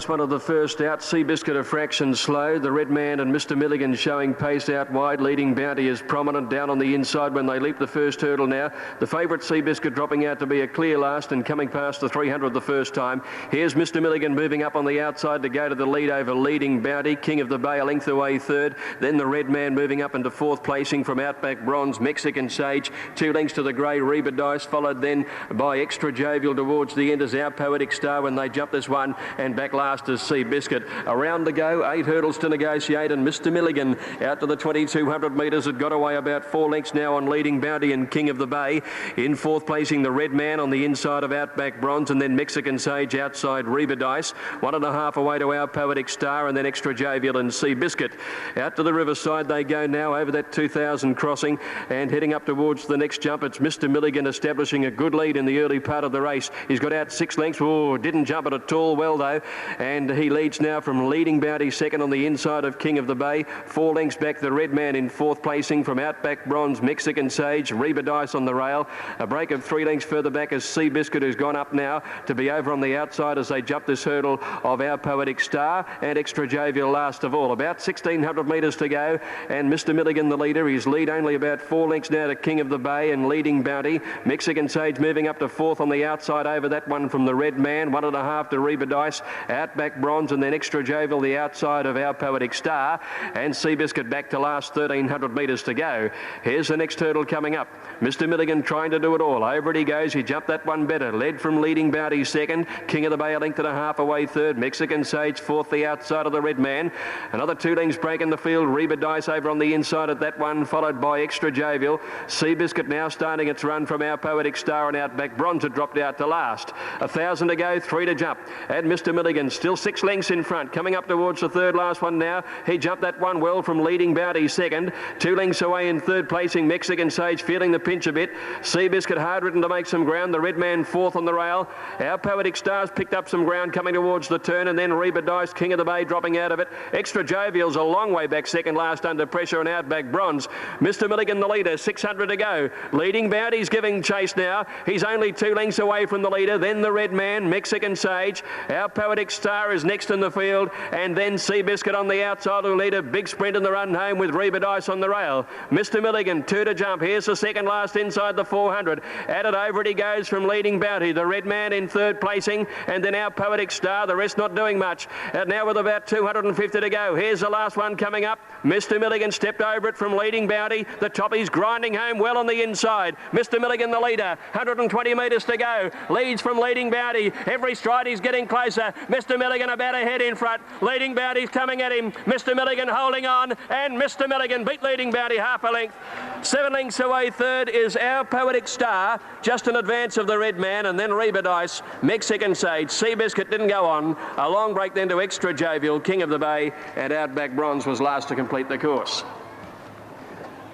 one of the first out. Seabiscuit a fraction slow. The Red Man and Mr. Milligan showing pace out wide. Leading Bounty is prominent down on the inside when they leap the first hurdle now. The favourite Seabiscuit dropping out to be a clear last and coming past the 300 the first time. Here's Mr. Milligan moving up on the outside to go to the lead over Leading Bounty. King of the Bay a length away third. Then the Red Man moving up into fourth placing from Outback Bronze. Mexican Sage 2 lengths to the grey Reba Dice, followed then by Extra Jovial towards the end as Our Poetic Star when they jump this one, and back last is Seabiscuit. Around to go, 8 hurdles to negotiate, and Mr. Milligan out to the 2200 metres. It got away about 4 lengths now on Leading Bounty and King of the Bay. In fourth placing the Red Man on the inside of Outback Bronze, and then Mexican Sage outside Reba Dice. 1.5 away to Our Poetic Star, and then Extra Jovial and Seabiscuit. Out to the riverside they go now over that 2000 crossing, and heading up towards the next jump. It's Mr. Milligan establishing a good lead in the early part of the race. He's got out 6 lengths. Oh, didn't jump it at all well though, and he leads now from Leading Bounty second on the inside of King of the Bay. 4 lengths back the Red Man in fourth placing from Outback Bronze, Mexican Sage, Reba Dice on the rail. A break of 3 lengths further back as Seabiscuit, who's gone up now to be over on the outside as they jump this hurdle of Our Poetic Star, and Extra Jovial last of all. About 1600 metres to go, and Mr. Milligan the leader. His lead only about 4 lengths now to King of the Bay and Leading Bounty. Mexican Sage moving up to fourth on the outside over that one from the Red Man. 1.5 to Reba Dice, Outback Bronze, and then Extra Jovial the outside of Our Poetic Star, and Seabiscuit back to last. 1300 metres to go. Here's the next hurdle coming up. Mr. Milligan trying to do it all. Over it he goes. He jumped that one better. Led from Leading Bounty second. King of the Bay a length and a half away third. Mexican Sage fourth, the outside of the Red Man. Another 2 lengths break in the field. Reba Dice over on the inside at that one, followed by Extra Jovial. Seabiscuit now starting its run from Our Poetic Star, and Outback Bronze had dropped out to last. 1,000 to go, 3 to jump. And Mr. Milligan still 6 lengths in front, coming up towards the third last one now. He jumped that one well from Leading Bounty second. 2 lengths away in third placing, Mexican Sage feeling the pinch a bit. Seabiscuit hard ridden to make some ground. The Red Man fourth on the rail. Our Poetic Stars picked up some ground coming towards the turn, and then Reba Dice, King of the Bay, dropping out of it. Extra Jovial's a long way back second last under pressure, and Outback Bronze. Mr. Milligan the leader, 600 to go. Leading Bounty's giving chase now. He's only 2 lengths away from the leader. Then the Red Man, Mexican Sage. Our Poetic Star is next in the field, and then Seabiscuit on the outside of the leader. Big sprint in the run home with Reba Dice on the rail. Mr. Milligan, 2 to jump. Here's the second last inside the 400. At it over it he goes from Leading Bounty. The Red Man in third placing, and then Our Poetic Star. The rest not doing much. And now with about 250 to go. Here's the last one coming up. Mr. Milligan stepped over it from Leading Bounty. The toppy's grinding home well on the inside. Mr. Milligan the leader. 120 metres to go. Leads from Leading Bounty. Every stride he's getting closer. Mr. Milligan about a head in front. Leading Bounty's coming at him. Mr. Milligan holding on, and Mr. Milligan beat Leading Bounty half a length. 7 lengths away third is Our Poetic Star, just in advance of the Red Man, and then Reba Dice, Mexican Sage. Seabiscuit didn't go on. A long break then to Extra Jovial, King of the Bay, and Outback Bronze was last to complete the course.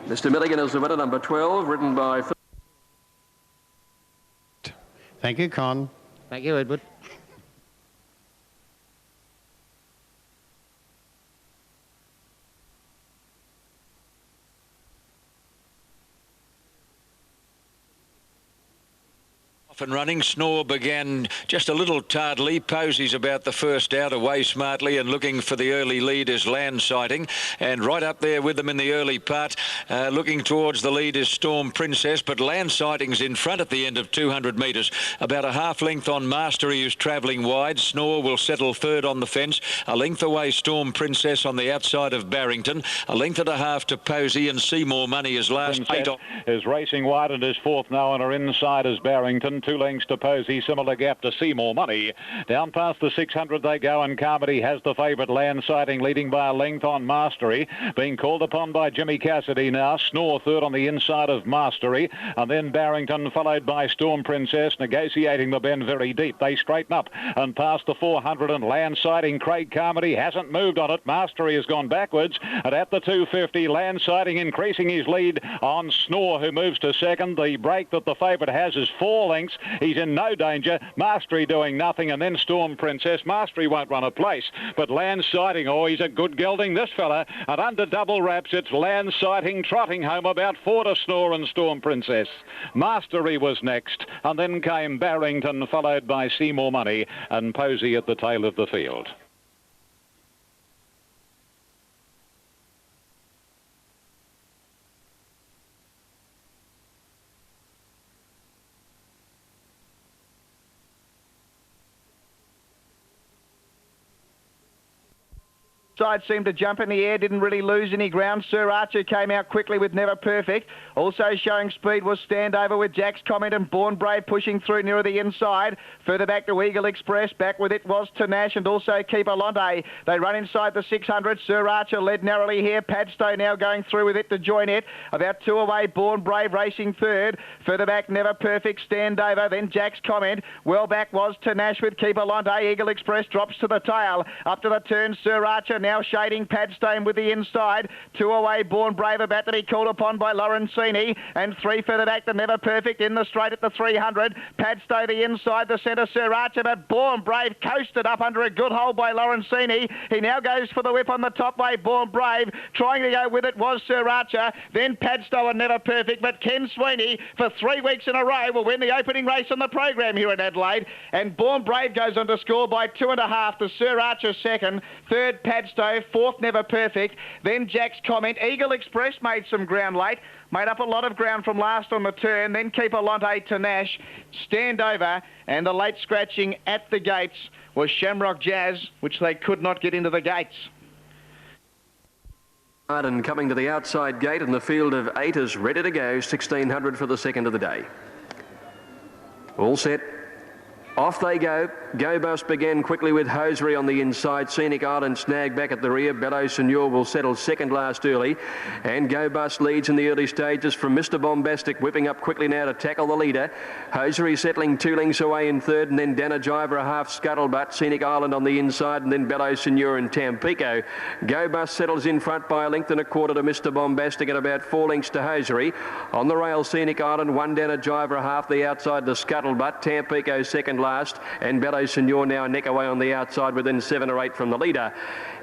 Mr. Milligan is the winner, number 12, ridden by... Thank you, Con. Thank you, Edward. Off and running, Snore began just a little tardily. Posey's about the first out, away smartly and looking for the early lead is Land Sighting. And right up there with them in the early part, looking towards the lead is Storm Princess, but Land Sighting's in front at the end of 200 metres. About a half length on Mastery, who's travelling wide. Snore will settle third on the fence. A length away Storm Princess on the outside of Barrington. A length and a half to Posey, and Seymour Money is last. Princess is racing wide and is fourth now, on her inside is Barrington. 2 lengths to Posey, similar gap to Seymour Money. Down past the 600 they go, and Carmody has the favourite. Land Sighting leading by a length on Mastery, being called upon by Jimmy Cassidy now. Snore third on the inside of Mastery, and then Barrington followed by Storm Princess, negotiating the bend very deep. They straighten up and past the 400, and Land Sighting, Craig Carmody hasn't moved on it. Mastery has gone backwards, and at the 250 Land Sighting increasing his lead on Snore, who moves to second. The break that the favourite has is 4 lengths. He's in no danger. Mastery doing nothing, and then Storm Princess. Mastery won't run a place, but Land Sighting, oh, he's a good gelding, this fella. And under double wraps, it's Land Sighting trotting home about 4 to Snore and Storm Princess. Mastery was next, and then came Barrington, followed by Seymour Money and Posey at the tail of the field. Side seemed to jump in the air, didn't really lose any ground. Sir Archer came out quickly with Never Perfect. Also showing speed was Standover with Jack's Comment and Born Brave pushing through nearer the inside. Further back to Eagle Express. Back with it was Tanash and also Keeper Lonte. They run inside the 600. Sir Archer led narrowly here. Padstow now going through with it to join it. About 2 away, Born Brave racing third. Further back, Never Perfect, Standover. Then Jack's Comment. Well back was Tanash with Keeper Lonte. Eagle Express drops to the tail. Up to the turn, Sir Archer now shading Padstone with the inside. 2 away, Born Brave, about to be called upon by Lorenzini. And 3 further back, the Never Perfect in the straight at the 300. Padstow the inside, the centre, Sir Archer, but Born Brave coasted up under a good hold by Lorenzini. He now goes for the whip on the top way, Born Brave. Trying to go with it was Sir Archer. Then Padstow and Never Perfect, but Ken Sweeney for 3 weeks in a row will win the opening race on the program here in Adelaide. And Born Brave goes on to score by 2.5 to Sir Archer second. Third, Padstow. Fourth, Never Perfect. Then Jack's Comment. Eagle Express made some ground late. Made up a lot of ground from last on the turn. Then Keeper Lonte to Nash. Standover. And the late scratching at the gates was Shamrock Jazz, which they could not get into the gates. Arden coming to the outside gate, and the field of 8 is ready to go. 1600 for the second of the day. All set. Off they go. Go Bust began quickly with Hosiery on the inside. Scenic Island snagged back at the rear. Bellow Senor will settle second last early. And Go Bust leads in the early stages from Mr. Bombastic, whipping up quickly now to tackle the leader. Hosiery settling 2 lengths away in third, and then Dana Jiver a half scuttlebutt. Scenic Island on the inside, and then Bellow Senor and Tampico. Go Bust settles in front by 1.25 to Mr. Bombastic and about 4 lengths to Hosiery. On the rail, Scenic Island, 1 Dana Jiver a half the outside to scuttlebutt. Tampico second last, and Bellow Senor now a neck away on the outside within 7 or 8 from the leader.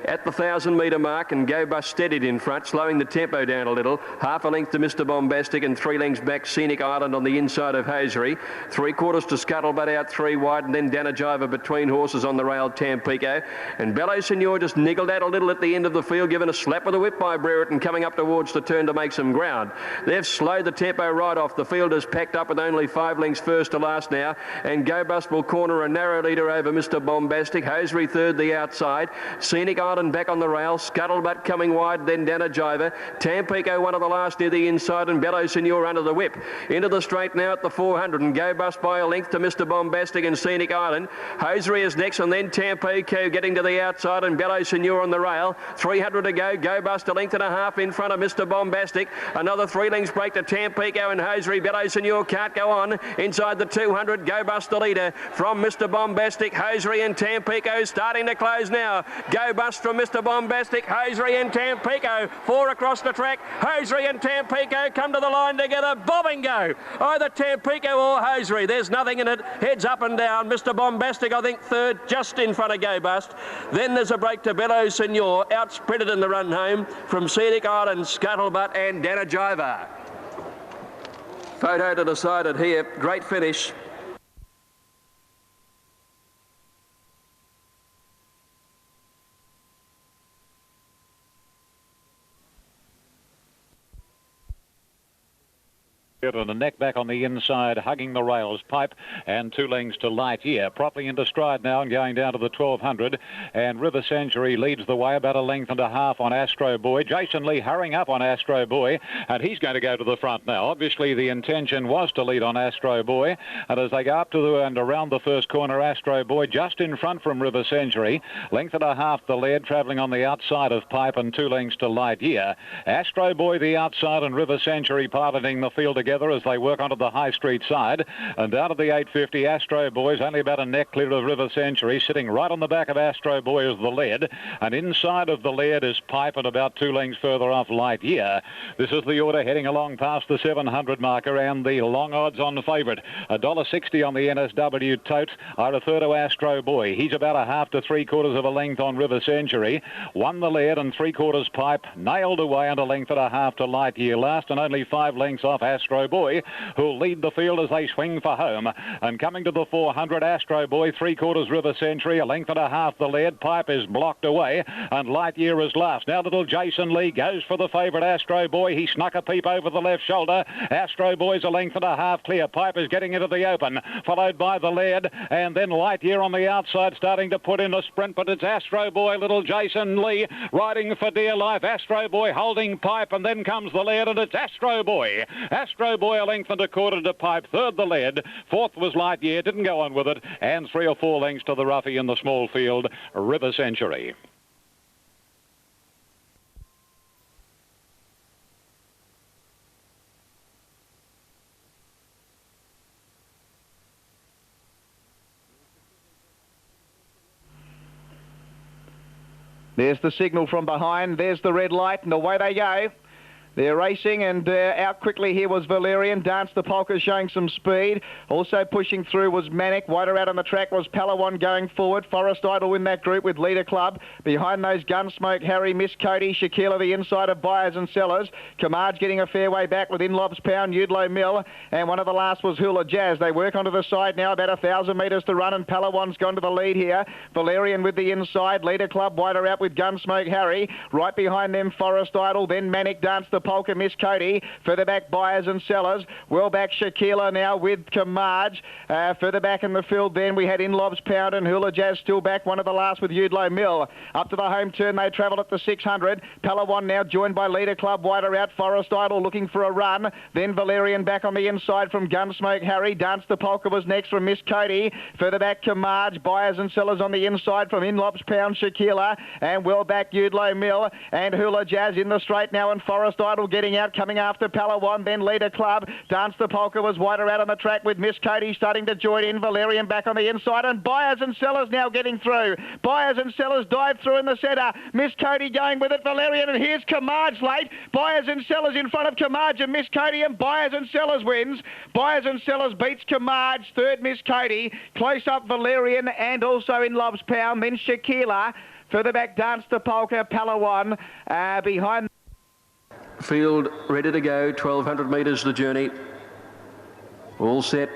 At the 1,000-metre mark, and Go Bust steadied in front, slowing the tempo down a little. Half a length to Mr. Bombastic and 3 lengths back Scenic Island on the inside of Hosiery. 3/4 to Scuttlebutt out 3 wide, and then Dana Jiver between horses on the rail, Tampico. And Bellow Senor just niggled out a little at the end of the field, given a slap with a whip by Brereton coming up towards the turn to make some ground. They've slowed the tempo right off. The field is packed up with only 5 lengths first to last now, and Go Bust will corner a narrow leader over Mr. Bombastic. Hosiery third the outside. Scenic Island back on the rail. Scuttlebutt coming wide, then Dana Jiver. Tampico one of the last near the inside, and Bellow Senor under the whip. Into the straight now at the 400, and Go Bust by a length to Mr. Bombastic and Scenic Island. Hosiery is next, and then Tampico getting to the outside, and Bellow Senor on the rail. 300 to go. Go Bust a length and a half in front of Mr. Bombastic. Another 3 lengths break to Tampico and Hosiery. Bellow Senor can't go on. Inside the 200, Go Bust the leader from Mr. Bombastic. Hosiery and Tampico starting to close now. Go Bust from Mr. Bombastic. Hosiery and Tampico. 4 across the track. Hosiery and Tampico come to the line together. Bob and go. Either Tampico or Hosiery. There's nothing in it. Heads up and down. Mr. Bombastic, I think, third, just in front of Go Bust. Then there's a break to Bellow Senor. Outsprinted in the run home from Scenic Island, Scuttlebutt and Dana Jiver. Photo to decide it here. Great finish. And a neck back on the inside, hugging the rails, Pipe, and 2 lengths to Lightyear. Properly into stride now and going down to the 1,200. And River Century leads the way, about 1.5 lengths on Astro Boy. Jason Lee hurrying up on Astro Boy, and he's going to go to the front now. Obviously, the intention was to lead on Astro Boy. And as they go up to and around the first corner, Astro Boy just in front from River Century. 1.5 lengths the lead, travelling on the outside of Pipe, and 2 lengths to Lightyear. Astro Boy the outside, and River Century piloting the field together as they work onto the High Street side. And down to the 850, Astro Boy's only about a neck clear of River Century. Sitting right on the back of Astro Boy is the lead. And inside of the lead is Pipe, and about 2 lengths further off Lightyear. This is the order heading along past the 700 marker, and the long odds on favourite. $1.60 on the NSW Tote. I refer to Astro Boy. He's about 1/2 to 3/4 of a length on River Century. Won the lead, and 3/4 Pipe. Nailed away, and 1.5 lengths to Lightyear last, and only 5 lengths off Astro Astro Boy, who'll lead the field as they swing for home. And coming to the 400, Astro Boy, 3/4 River Century, a length and a half the lead. Pipe is blocked away, and Lightyear is last. Now little Jason Lee goes for the favourite Astro Boy. He snuck a peep over the left shoulder. Astro Boy's a length and a half clear. Pipe is getting into the open, followed by the lead, and then Lightyear on the outside starting to put in a sprint, but it's Astro Boy, little Jason Lee, riding for dear life. Astro Boy holding Pipe, and then comes the lead, and it's Astro Boy. Astro Boy a length and a quarter to Pipe. Third the lead. Fourth was Lightyear, didn't go on with it, and 3 or 4 lengths to the roughie in the small field, River Century. There's the signal from behind. There's the red light, and away they go. They're racing, and out quickly here was Valerian. Dance the Polka showing some speed. Also pushing through was Manic. Wider out on the track was Palawan going forward. Forest Idol in that group with Leader Club. Behind those Gunsmoke, Harry, Miss Cody, Shaquilla the inside of Buyers and Sellers. Camarge getting a fair way back with Inlob's Pound, Udlow Mill. And one of the last was Hula Jazz. They work onto the side now, about 1,000 metres to run, and Palawan's gone to the lead here. Valerian with the inside. Leader Club wider out with Gunsmoke, Harry. Right behind them, Forest Idol. Then Manic, Dance the Polka, Miss Cody. Further back, Buyers and Sellers. Well back, Shaquilla now with Camarge. Further back in the field then we had Inlob's Pound and Hula Jazz still back. One of the last with Udlow Mill. Up to the home turn they travel at the 600. Palawan now joined by Leader Club. Wider out, Forest Idol looking for a run. Then Valerian back on the inside from Gunsmoke, Harry. Dance the Polka was next from Miss Cody. Further back, Camarge. Buyers and Sellers on the inside from Inlob's Pound, Shaquilla. And well back, Udlow Mill and Hula Jazz in the straight now, and Forest Idol getting out, coming after Palawan, then Leader Club. Dance the Polka was wider out on the track with Miss Cody starting to join in. Valerian back on the inside, and Buyers and Sellers now getting through. Buyers and Sellers dive through in the centre. Miss Cody going with it, Valerian, and here's Camarge late. Buyers and Sellers in front of Camarge and Miss Cody, and Buyers and Sellers wins. Buyers and Sellers beats Camarge. Third, Miss Cody. Close up, Valerian, and also Inlob's Pound, then Shaquilla. Further back, Dance the Polka, Palawan. Behind... Field ready to go, 1,200 metres the journey. All set.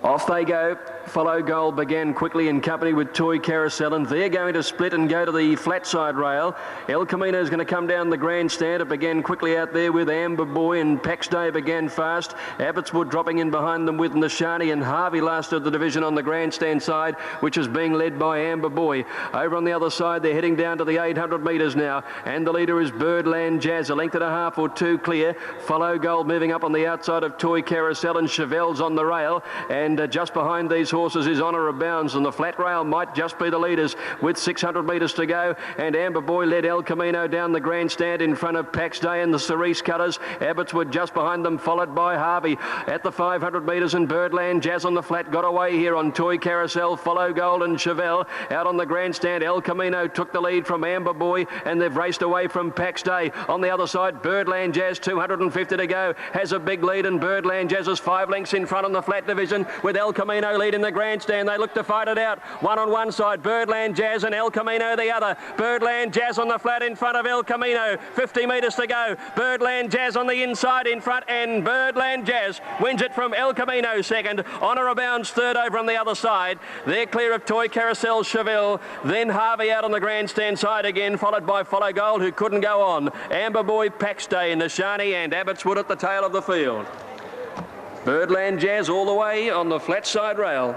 Off they go. Follow Goal began quickly in company with Toy Carousel, and they're going to split and go to the flat side rail. El Camino is going to come down the grandstand. It began quickly out there with Amber Boy, and Pax Day began fast. Abbotswood dropping in behind them with Nishani, and Harvey last of the division on the grandstand side, which is being led by Amber Boy. Over on the other side, they're heading down to the 800 metres now, and the leader is Birdland Jazz, a length and a half or 2 clear. Follow Gold moving up on the outside of Toy Carousel, and Chevelle's on the rail, and just behind these horses is Honour of Bounds, and the flat rail might just be the leaders with 600 metres to go. And Amber Boy led El Camino down the grandstand in front of Pax Day and the Cerise Cutters. Abbotswood just behind them, followed by Harvey at the 500 metres, and Birdland Jazz on the flat got away here on Toy Carousel. Follow Gold and Chevelle out on the grandstand. El Camino took the lead from Amber Boy, and they've raced away from Pax Day. On the other side, Birdland Jazz, 250 to go, has a big lead, and Birdland Jazz is 5 lengths in front on the flat division with El Camino leading the grandstand. They look to fight it out. One on one side, Birdland Jazz, and El Camino the other. Birdland Jazz on the flat in front of El Camino. 50 metres to go. Birdland Jazz on the inside in front, and Birdland Jazz wins it from El Camino second. Honour Abounds third over on the other side. They're clear of Toy Carousel, Chevelle. Then Harvey out on the grandstand side again, followed by Follow Gold, who couldn't go on. Amber Boy, Pax Day, Nishani and Abbotswood at the tail of the field. Birdland Jazz all the way on the flat side rail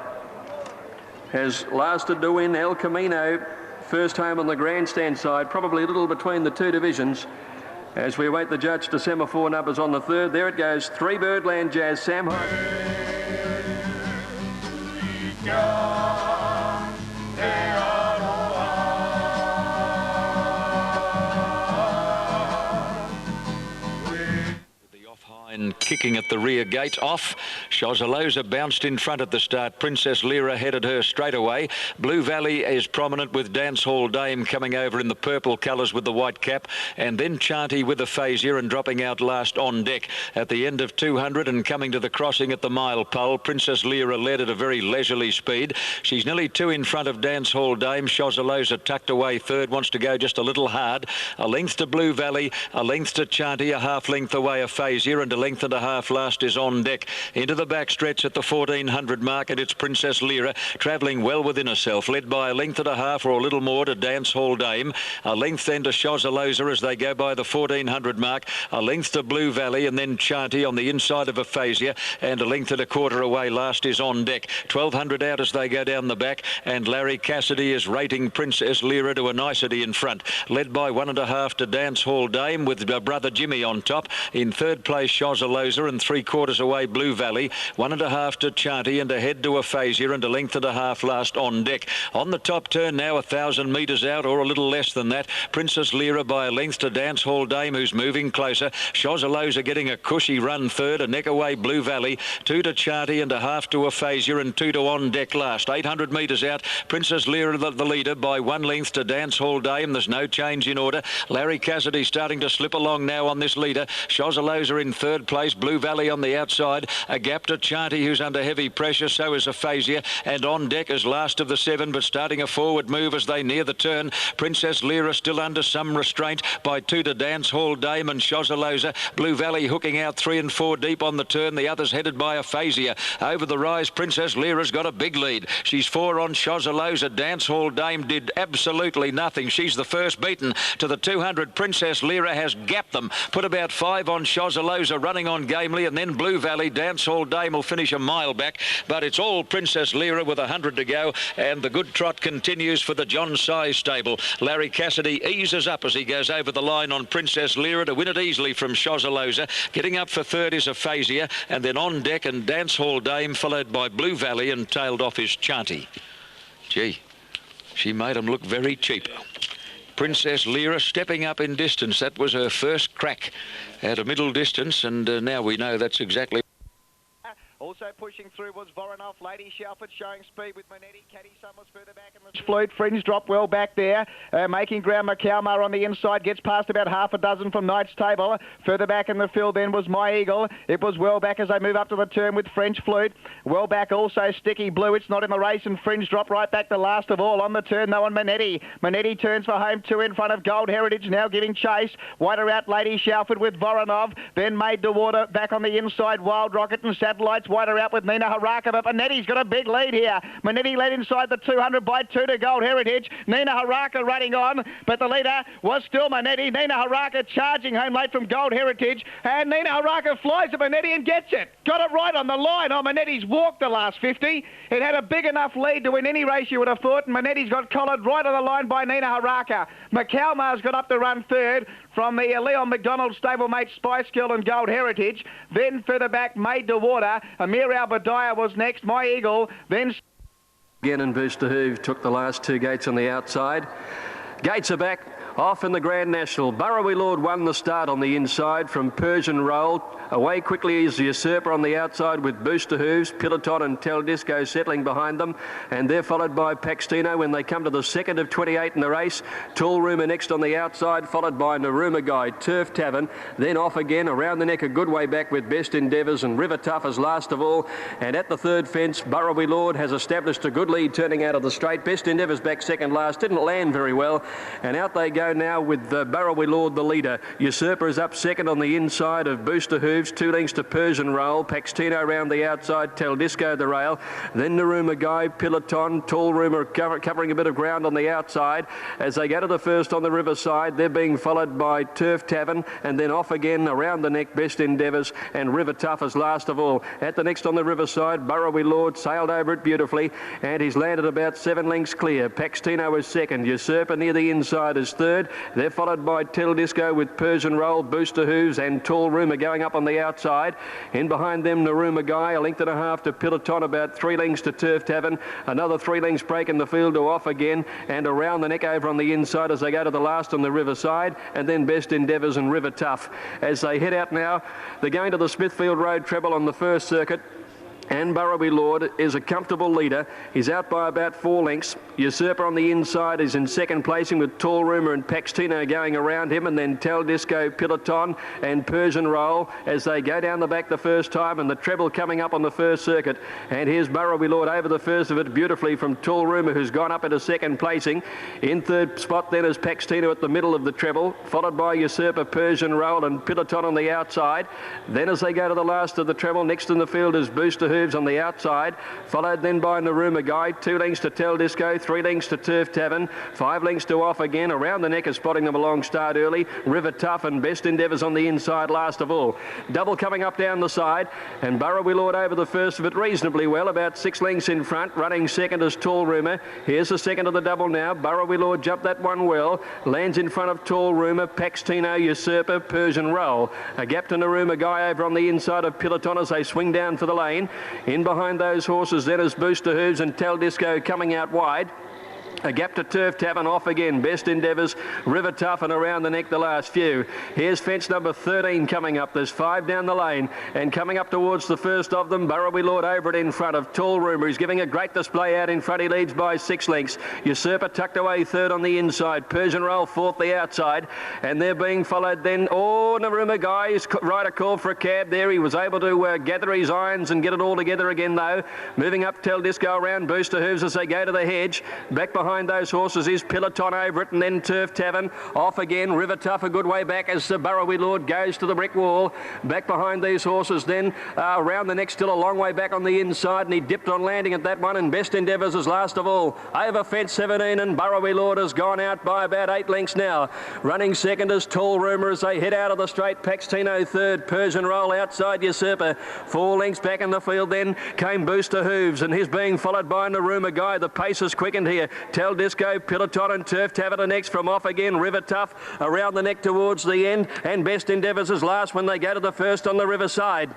has lasted to win. El Camino first home on the grandstand side, probably a little between the two divisions as we await the judge to semaphore numbers on the third. There it goes, 3 Birdland Jazz, Sam the off-hind kicking at the rear gate. Off. Shozaloza bounced in front at the start. Princess Lyra headed her straight away. Blue Valley is prominent with Dance Hall Dame coming over in the purple colours with the white cap. And then Chanty with Aphasia and dropping out last On Deck. At the end of 200 and coming to the crossing at the mile pole, Princess Lyra led at a very leisurely speed. She's nearly 2 in front of Dance Hall Dame. Shozaloza tucked away third, wants to go just a little hard. A length to Blue Valley, a length to Chanty, a half length away Aphasia, and a length and a half last is On Deck. Into the back stretch at the 1400 mark, and it's Princess Lyra travelling well within herself, led by a length and a half or a little more to Dance Hall Dame. A length then to Shozaloza as they go by the 1400 mark. A length to Blue Valley, and then Chanty on the inside of Aphasia, and a length and a quarter away last is On Deck. 1200 out as they go down the back, and Larry Cassidy is rating Princess Lyra to a nicety in front, led by 1.5 to Dance Hall Dame with brother Jimmy on top. In third place Shozaloza, and 3/4 away Blue Valley. 1.5 to Chanty, and ahead to Aphasia, and a length and a half last On Deck. On the top turn now, 1,000 metres out or a little less than that. Princess Lyra by a length to Dance Hall Dame, who's moving closer. Shozaloza getting a cushy run third, a neck away Blue Valley. 2 to Chanty and a half to Aphasia, and 2 to On Deck last. 800 metres out, Princess Lyra the leader by 1 length to Dance Hall Dame. There's no change in order. Larry Cassidy starting to slip along now on this leader. Shozaloza in third place, Blue Valley on the outside. A gap to Chanty, who's under heavy pressure, so is Aphasia, and On Deck is last of the 7, but starting a forward move as they near the turn. Princess Lyra still under some restraint by 2 to Dance Hall Dame and Shozaloza. Blue Valley hooking out 3 and 4 deep on the turn. The others headed by Aphasia. Over the rise, Princess Lyra's got a big lead. She's 4 on Shozaloza. Dance Hall Dame did absolutely nothing. She's the first beaten to the 200. Princess Lyra has gapped them. Put about 5 on Shozaloza, running on gamely, and then Blue Valley. Dance Hall Dame will finish a mile back, but it's all Princess Lyra with 100 to go, and the good trot continues for the John Size stable. Larry Cassidy eases up as he goes over the line on Princess Lyra to win it easily from Shozaloza. Getting up for third is Aphasia, and then On Deck and Dance Hall Dame, followed by Blue Valley, and tailed off is Chanty. Gee, she made them look very cheap. Princess Lyra stepping up in distance. That was her first crack at a middle distance, and now we know that's exactly. Also pushing through was Voronov. Lady Shalford showing speed with Manetti. Caddy Summers further back in the flute. Fringe drop well back there. Making ground, McCalmar on the inside. Gets past about half a dozen from Knight's Table. Further back in the field then was My Eagle. It was well back as they move up to the turn with French Flute. Well back also Sticky Blue. It's not in the race, and Fringe drop right back the last of all. On the turn though on Manetti. Manetti turns for home. 2 in front of Gold Heritage now giving chase. Wider out Lady Shalford with Voronov. Then Made to Water back on the inside. Wild Rocket and Satellites. Wider out with Nina Haraka, but Manetti's got a big lead here. Manetti led inside the 200 by 2 to Gold Heritage. Nina Haraka running on, but the leader was still Manetti. Nina Haraka charging home late from Gold Heritage, and Nina Haraka flies at Manetti and gets it. Got it right on the line. Oh, Manetti's walked the last 50. It had a big enough lead to win any race, you would have thought, and Manetti's got collared right on the line by Nina Haraka. McCalmar's got up to run third from the Leon McDonald stablemate Spice Girl and Gold Heritage. Then further back, Made to Water. Amir Albadiah was next. My Eagle. Then again, and Booster Hooves took the last 2 gates on the outside. Gates are back. Off in the Grand National. Burrawy Lord won the start on the inside from Persian Roll. Away quickly is Usurper on the outside with Booster Hooves, Piloton and Tel Disco settling behind them. And they're followed by Paxtino when they come to the 2nd of 28 in the race. Tall Rumour next on the outside, followed by Naruma Guy, Turf Tavern. Then off again, around the neck a good way back with Best Endeavours and River Tough as last of all. And at the third fence, Burrawy Lord has established a good lead turning out of the straight. Best Endeavours back second last, didn't land very well. And out they go now with Burrawy Lord the leader. Usurper is up second on the inside of Booster Hooves. 2 lengths to Persian Roll. Paxtino round the outside. Tel Disco the rail. Then Naruma Guy, Piloton, Tall Rumour covering a bit of ground on the outside. As they go to the first on the riverside, they're being followed by Turf Tavern, and then off again around the neck, Best Endeavours and River Tough as last of all. At the next on the riverside, Burrawy Lord sailed over it beautifully, and he's landed about 7 lengths clear. Paxtino is second. Usurper near the inside is third. third. They're followed by Tell Disco with Persian Roll, Booster Hooves and Tall Rumour going up on the outside. In behind them, Naruma Guy, 1.5 lengths to Piloton, about 3 lengths to Turf Tavern. Another 3 lengths break in the field to Off Again, and around the neck over on the inside as they go to the last on the Riverside, and then Best Endeavours and River Tough. As they head out now, they're going to the Smithfield Road treble on the first circuit. And Burraby Lord is a comfortable leader. He's out by about 4 lengths. Usurper on the inside is in second placing with Tall Rumour and Paxtino going around him, and then Tel Disco, Piloton and Persian Roll as they go down the back the first time, and the treble coming up on the first circuit. And here's Burraby Lord over the first of it beautifully from Tall Rumour, who's gone up into second placing. In third spot then is Paxtino at the middle of the treble, followed by Usurper, Persian Roll and Piloton on the outside. Then as they go to the last of the treble, next in the field is Booster Hooves on the outside, followed then by Naruma Guy, 2 lengths to Tel Disco, 3 lengths to Turf Tavern, 5 lengths to Off Again. Around the neck is spotting them a long start early. River Tough and Best Endeavours on the inside last of all. Double coming up down the side, and Burraby Lord over the first of it reasonably well, about 6 lengths in front. Running second is Tall Rumour. Here's the second of the double now. Burraby Lord jumped that one well, lands in front of Tall Rumour, Paxtino, Usurper, Persian Roll. A gap to Naruma Guy over on the inside of Piloton as they swing down for the lane. In behind those horses then is Booster Hooves and Tel Disco coming out wide. A gap to Turf Tavern, Off Again, Best Endeavours, River Tough and around the neck the last few. Here's fence number 13 coming up. There's 5 down the lane, and coming up towards the first of them, Burraby Lord over it in front of Tall Rumour. He's giving a great display out in front. He leads by 6 lengths. Usurper tucked away third on the inside. Persian Roll fourth the outside, and they're being followed then. Oh, Naruma Guy, his rider called for a cab there. He was able to gather his irons and get it all together again though. Moving up Tel Disco around Booster Hooves as they go to the hedge. Back behind those horses is Piloton over it, and then Turf Tavern. Off Again, River Tough a good way back as Burraby Lord goes to the brick wall. Back behind these horses then, around the neck, still a long way back on the inside, and he dipped on landing at that one, and Best Endeavours is last of all. Over fence 17, and Burraby Lord has gone out by about 8 lengths now. Running second is Tall Rumour as they head out of the straight. Paxtino third, Persian Roll outside Usurper. 4 lengths back in the field then came Booster Hooves, and he's being followed by Naruma Guy. The pace is quickened here. Tel Disco, Piloton and Turf Tavern next from Off Again. River Tough around the neck towards the end, and Best Endeavours is last when they go to the first on the Riverside.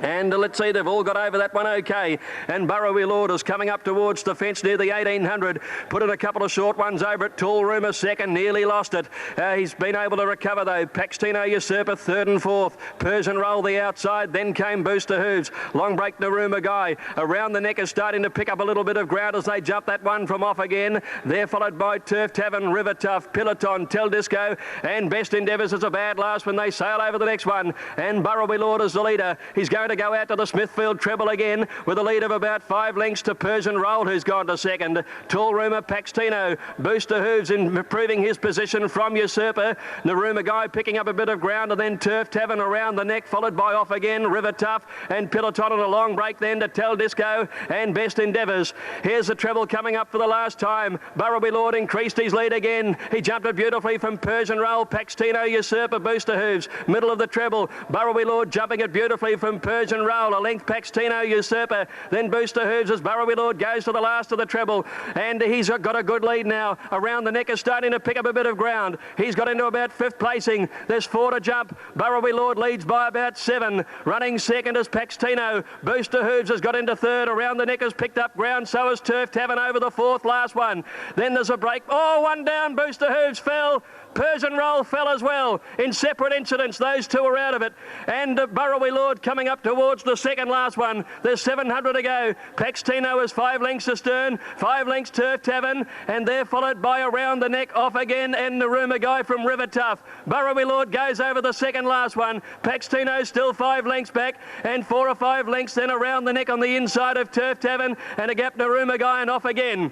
And let's see, they've all got over that one okay. And Burraby Lord is coming up towards the fence near the 1800. Put in a couple of short ones over it. Tall Rumour second, nearly lost it. He's been able to recover though. Paxtino Usurper third and fourth. Persian Roll the outside, then came Booster Hooves. Long break Naruma Guy. Around the neck is starting to pick up a little bit of ground as they jump that one from Off Again. They're followed by Turf Tavern, River Tough, Piloton, Tel Disco, and Best Endeavours is a bad last when they sail over the next one. And Burraby Lord is the leader. He's going to go out to the Smithfield treble again with a lead of about 5 lengths to Persian Roll, who's gone to second. Tall Rumour, Paxtino, Booster Hooves improving his position from Usurper. Naruma Guy picking up a bit of ground, and then Turf Tavern around the neck, followed by Off Again, River Tough and Piloton on a long break then to Tel Disco and Best Endeavours. Here's the treble coming up for the last time. Burraby Lord increased his lead again. He jumped it beautifully from Persian Roll, Paxtino, Usurper, Booster Hooves. Middle of the treble, Burraby Lord jumping it beautifully from Persian Roll. A length Paxtino, Usurper, then Booster Hooves as Burraby Lord goes to the last of the treble, and he's got a good lead now. Around the neck is starting to pick up a bit of ground. He's got into about 5th placing. There's 4 to jump. Burraby Lord leads by about 7. Running second is Paxtino. Booster Hooves has got into 3rd. Around the neck has picked up ground. So has Turf Tavern over the 4th last one. Then there's a break. Oh, one down. Booster Hooves fell. Persian Roll fell as well. In separate incidents, those two are out of it. And Burraby Lord coming up towards the second last one. There's 700 to go. Paxtino is 5 lengths astern, 5 lengths Turf Tavern, and they're followed by Around the Neck, Off Again, and Naruma Guy from River Tough. Burraby Lord goes over the second last one. Paxtino still 5 lengths back, and 4 or 5 lengths then Around the Neck on the inside of Turf Tavern, and a gap Naruma Guy and Off Again.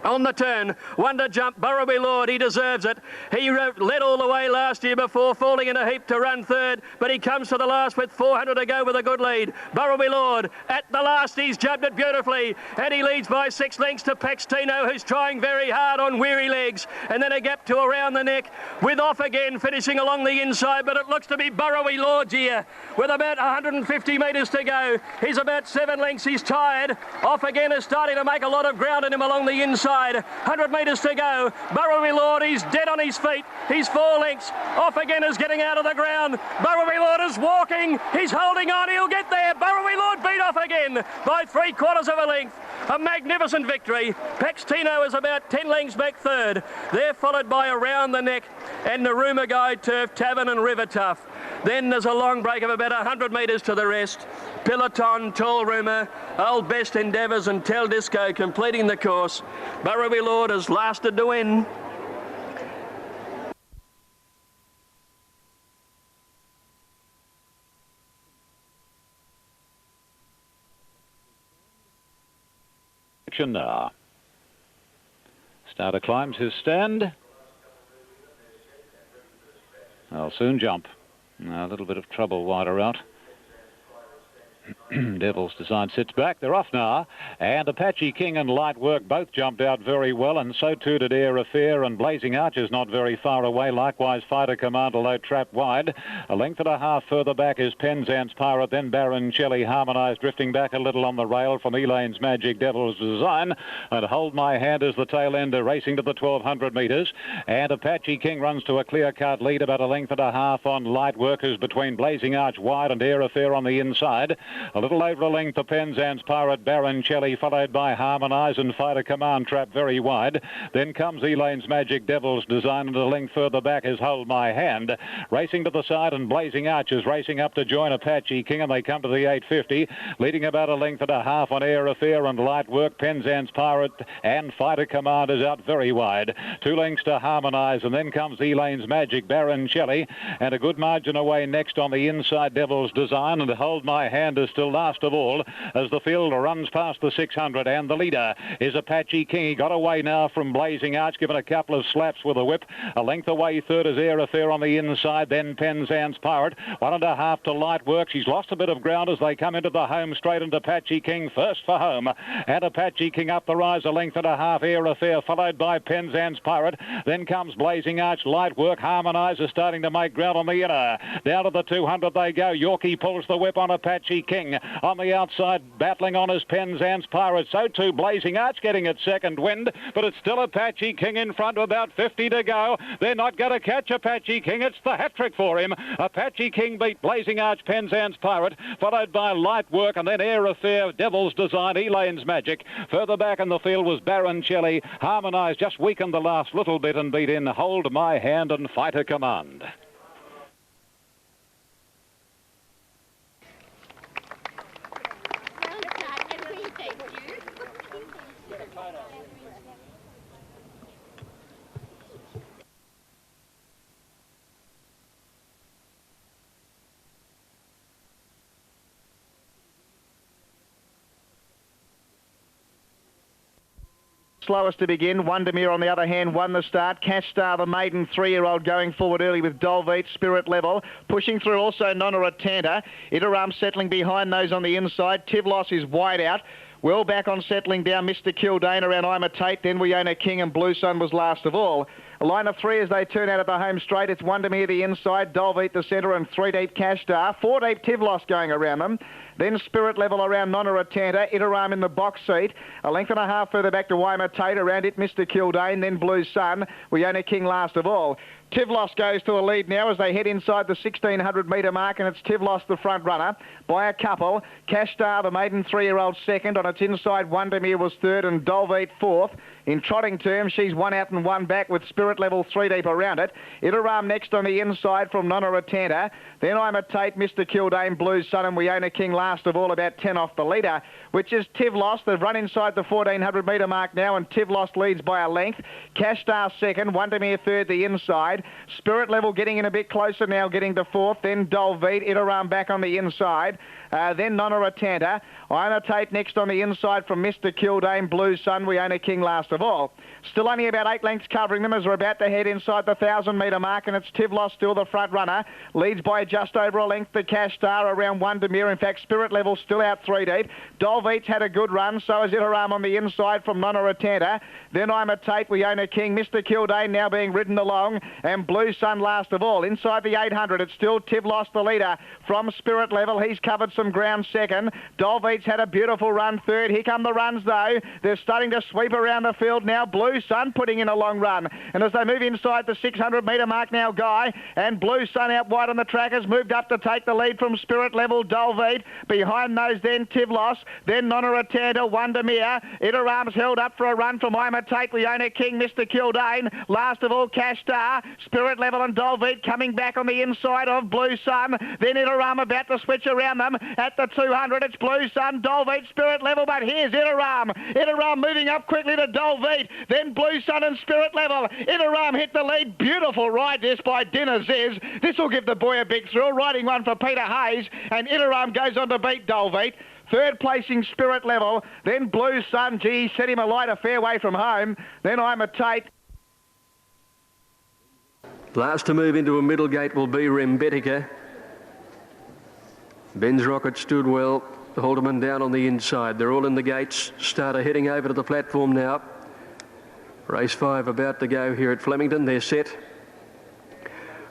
On the turn, one to jump, Burraby Lord, he deserves it. He led all the way last year before falling in a heap to run 3rd, but he comes to the last with 400 to go with a good lead. Burraby Lord, at the last, he's jumped it beautifully, and he leads by 6 lengths to Paxtino, who's trying very hard on weary legs, and then a gap to Around the Neck, with Off Again finishing along the inside, but it looks to be Burraby Lord here, with about 150 metres to go. He's about 7 lengths, he's tired. Off Again is starting to make a lot of ground in him along the inside. inside. 100 metres to go. Burraby Lord, he's dead on his feet. He's 4 lengths. Off again is getting out of the ground. Burraby Lord is walking. He's holding on. He'll get there. Burraby Lord beat off again by 3/4 of a length. A magnificent victory. Paxtino is about 10 lengths back third. They're followed by Around the Neck and Naruma Guide, Turf Tavern and River Tough. Then there's a long break of about 100 metres to the rest. Peloton, Tall Rumour, Old Best Endeavours and Tel Disco completing the course. Burraby Lord has lasted to win. Now. Starter climbs his stand. I'll soon jump. A little bit of trouble wider out. Devil's Design sits back. They're off now. And Apache King and Light Work both jumped out very well, and so too did Air Affair, and Blazing Arches not very far away. Likewise, Fighter Command, although trapped wide. A length and a half further back is Penzance Pirate, then Baron Shelley Harmonised, drifting back a little on the rail from Elaine's Magic, Devil's Design. And Hold My Hand is the tail ender, racing to the 1200 metres. And Apache King runs to a clear-cut lead, about a length and a half on Light Work, who's between Blazing Arch wide and Air Affair on the inside. A little over a length to Penzance Pirate, Baron Shelley, followed by Harmonise and Fighter Command, trapped very wide. Then comes Elaine's Magic, Devil's Design, and a length further back is Hold My Hand. Racing to the side, and Blazing Arches racing up to join Apache King, and they come to the 850, leading about a length and a half on Air Affair and Light Work. Penzance Pirate and Fighter Command is out very wide. 2 lengths to Harmonise, and then comes Elaine's Magic, Baron Shelley, and a good margin away next on the inside, Devil's Design, and Hold My Hand is still last of all as the field runs past the 600, and the leader is Apache King. He got away now from Blazing Arch, given a couple of slaps with a whip. A length away third is Air Affair on the inside, then Penzance Pirate. 1.5 to Light Work. She's lost a bit of ground as they come into the home straight, and Apache King first for home. And Apache King up the rise, a length and a half, Air Affair, followed by Penzance Pirate. Then comes Blazing Arch, Light Work, Harmonise is starting to make ground on the inner. Down to the 200 they go. Yorkie pulls the whip on Apache King. On the outside, battling on his Penzance Pirate. So too Blazing Arch getting its second wind, but it's still Apache King in front with about 50 to go. They're not going to catch Apache King. It's the hat-trick for him. Apache King beat Blazing Arch, Penzance Pirate, followed by Light Work, and then Air Affair, Devil's Design, Elaine's Magic. Further back in the field was Baron Shelley. Harmonise just weakened the last little bit and beat in Hold My Hand and Fighter Command. Slowest to begin. Wondermere, on the other hand, won the start. Cash Star, the maiden 3-year-old, going forward early with Dolveet, Spirit Level. Pushing through also Nonaratanta. Iteram settling behind those on the inside. Tivlos is wide out. Well back on settling down, Mr. Kildane around I'm a Tate. Then We Own a King, and Blue Sun was last of all. A line of 3 as they turn out at the home straight. It's Wondermere the inside, Dolveet the centre, and 3 deep Cash Star. 4 deep Tivlos going around them. Then Spirit Level around Nonaratanta. Iteram in the box seat. A length and a half further back to Waima Tate. Around it, Mr. Kildane. Then Blue Sun. We Own a King last of all. Tivlos goes to the lead now as they head inside the 1600 metre mark, and it's Tivlos the front runner by a couple. Cash Star, the maiden 3-year-old, second. On its inside, Wondermere was third and Dolveet fourth. In trotting terms, she's 1 out and 1 back with Spirit Level 3 deep around it. Iteram next on the inside from Nonaratanta. Then I'm a Tate, Mr. Kildane, Blue Sun, and We Own a King last of all, about 10 off the leader, which is Tivlos. They've run inside the 1400 metre mark now, and Tivlos leads by a length. Cash Star second, Wondermere third the inside. Spirit Level getting in a bit closer now, getting to fourth. Then Dolveet, Iteram back on the inside. Then Nonaratanta. I'm a Tate next on the inside from Mr. Kildane, Blue Sun, We Own a King last of all. Still only about 8 lengths covering them as we're about to head inside the 1,000 metre mark, and it's Tivlos still the front runner. Leads by just over a length the Cash Star around Wondermere. In fact, Spirit Level still out 3 deep. Dolveet's had a good run, so has Iteram on the inside from Nonaratanta. Then I'm a Tate, We Own a King, Mr. Kildane now being ridden along, and Blue Sun last of all. Inside the 800, it's still Tivlos the leader from Spirit Level. He's covered some ground second. Dolveet's had a beautiful run third. Here come the runs though. They're starting to sweep around the field now. Blue Sun putting in a long run. And as they move inside the 600-metre mark now, Guy, and Blue Sun out wide on the track has moved up to take the lead from Spirit Level, Dolveed. Behind those then Tivlos, then Nonaratanda, Wondermere. Iterarm's held up for a run from Imitate, Leona King, Mr. Kildane. Last of all, Cash Star, Spirit Level and Dolveed coming back on the inside of Blue Sun. Then Iterarm about to switch around them at the 200. It's Blue Sun, Dolveed, Spirit Level, but here's Iterarm. Iterarm moving up quickly to Dolveed. Then Blue Sun and Spirit Level. Iterarm hit the lead. Beautiful ride this by Dinner Ziz. This will give the boy a big thrill. Riding one for Peter Hayes, and Iterarm goes on to beat Dolveed. Third placing Spirit Level, then Blue Sun. Gee, set him alight a fair way from home. Then Imitate. Last to move into a middle gate will be Rembetica. Ben's Rocket stood well. Haldeman down on the inside. They're all in the gates. Starter heading over to the platform now. Race 5 about to go here at Flemington. They're set.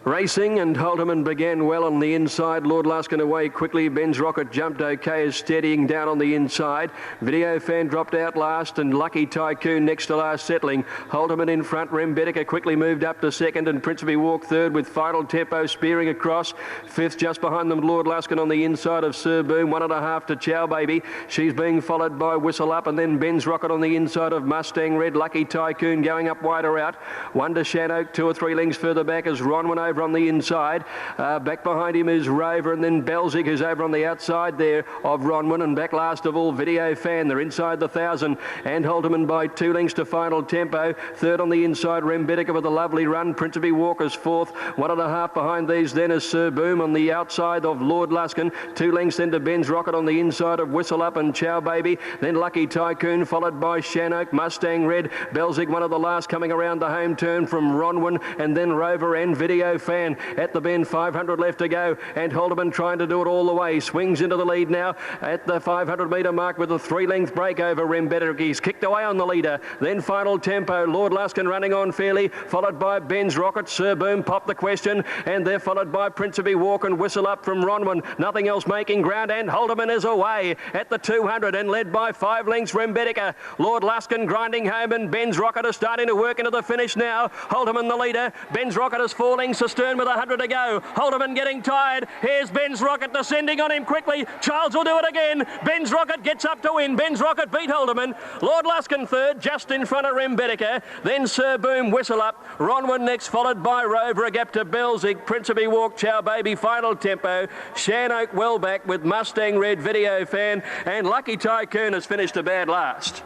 Racing, and Haldeman began well on the inside. Lord Luskin away quickly. Ben's Rocket jumped okay, is steadying down on the inside. Video Fan dropped out last, and Lucky Tycoon next to last settling. Haldeman in front. Rembetica quickly moved up to second, and Principe Walk third with Final Tempo spearing across. Fifth just behind them, Lord Luskin on the inside of Sir Boom. 1.5 to Chow Baby. She's being followed by Whistle Up, and then Ben's Rocket on the inside of Mustang Red. Lucky Tycoon going up wider out. Wonder Shannock 2 or 3 lengths further back as Ronwin over on the inside. Back behind him is Rover, and then Belzig, who's over on the outside there of Ronwin, and back last of all Video Fan. They're inside the 1,000, and Haldeman by 2 lengths to Final Tempo. Third on the inside, Rembetica with a lovely run. Principe Walker's fourth. 1.5 behind these then is Sir Boom on the outside of Lord Luskin. 2 lengths then to Ben's Rocket on the inside of Whistle Up and Chow Baby. Then Lucky Tycoon followed by Shannock, Mustang Red, Belzig one of the last coming around the home turn from Ronwin, and then Rover and Video Fan at the bend. 500 left to go, and Haldeman trying to do it all the way. Swings into the lead now at the 500-metre mark with a 3-length break over Rembetica. He's kicked away on the leader. Then Final Tempo. Lord Luskin running on fairly, followed by Ben's Rocket. Sir Boom popped the question, and they're followed by Principe Walk and Whistle Up from Ronwin. Nothing else making ground, and Haldeman is away at the 200 and led by 5 lengths Rembetica. Lord Luskin grinding home, and Ben's Rocket is starting to work into the finish now. Haldeman the leader. Ben's Rocket is 4 lengths astern with 100 to go. Haldeman getting tired. Here's Ben's Rocket descending on him quickly. Childs will do it again. Ben's Rocket gets up to win. Ben's Rocket beat Haldeman. Lord Luskin third, just in front of Rembetica. Then Sir Boom, Whistle Up. Ronwin next, followed by Rover. A gap to Belzig. Principe Walk, Chow Baby, Final Tempo. Shannock well back with Mustang Red, Video Fan, and Lucky Tycoon has finished a bad last.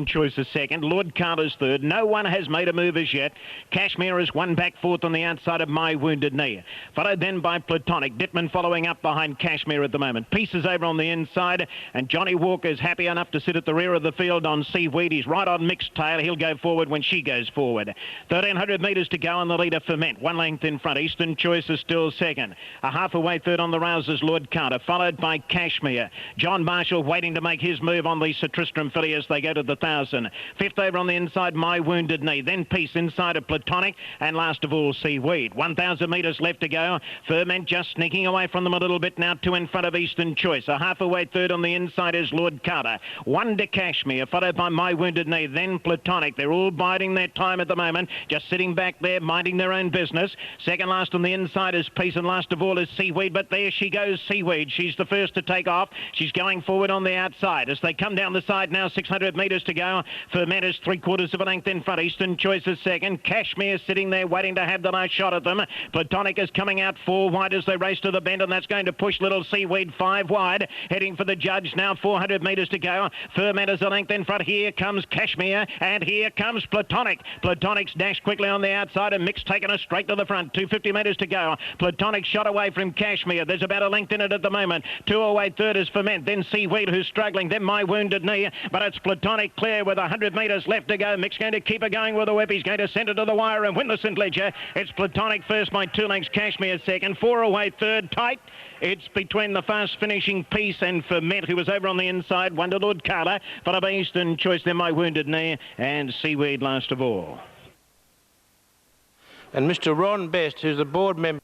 Choice is second. Lord Carter's third. No one has made a move as yet. Kashmir is one back fourth on the outside of My Wounded Knee. Followed then by Platonic. Dittman following up behind Kashmir at the moment. Pieces over on the inside, and Johnny Walker's happy enough to sit at the rear of the field on Seaweed. He's right on Mixed Tail. He'll go forward when she goes forward. 1,300 metres to go on the leader, Ferment. 1 length in front. Eastern Choice is still second. A half away third on the Rousers, Lord Carter, followed by Kashmir. John Marshall waiting to make his move on the Sir Tristram filly as they go to the 1,000. Fifth over on the inside, My Wounded Knee. Then Peace inside of Platonic, and last of all, Seaweed. 1,000 metres left to go. Ferment just sneaking away from them a little bit now, 2 in front of Eastern Choice. A half away third on the inside is Lord Carter. 1 to Kashmir, followed by My Wounded Knee. Then Platonic. They're all biding their time at the moment, just sitting back there, minding their own business. Second last on the inside is Peace, and last of all is Seaweed. But there she goes, Seaweed. She's the first to take off. She's going forward on the outside. As they come down the side now, 600 metres to go. Ferment is 3/4 of a length in front. Eastern Choice is second. Kashmir sitting there waiting to have the nice shot at them. Platonic is coming out 4 wide as they race to the bend, and that's going to push little Seaweed 5 wide. Heading for the judge now, 400 metres to go. Ferment is a length in front. Here comes Kashmir, and here comes Platonic. Platonic's dashed quickly on the outside, and Mick's taken us straight to the front. 250 metres to go. Platonic shot away from Kashmir. There's about a length in it at the moment. 2 away third is Ferment. Then Seaweed, who's struggling. Then My Wounded Knee, but it's Platonic clear with 100 metres left to go. Mick's going to keep her going with a whip. He's going to send it to the wire and win the St. Leger. It's Platonic first by 2 lengths. Kashmir second. 4 away third. Tight. It's between the fast finishing Peace and Ferment, who was over on the inside. Wonder Lord Carter, followed by Eastern Choice, then My Wounded Knee, and Seaweed last of all. And Mr. Ron Best, who's the board member.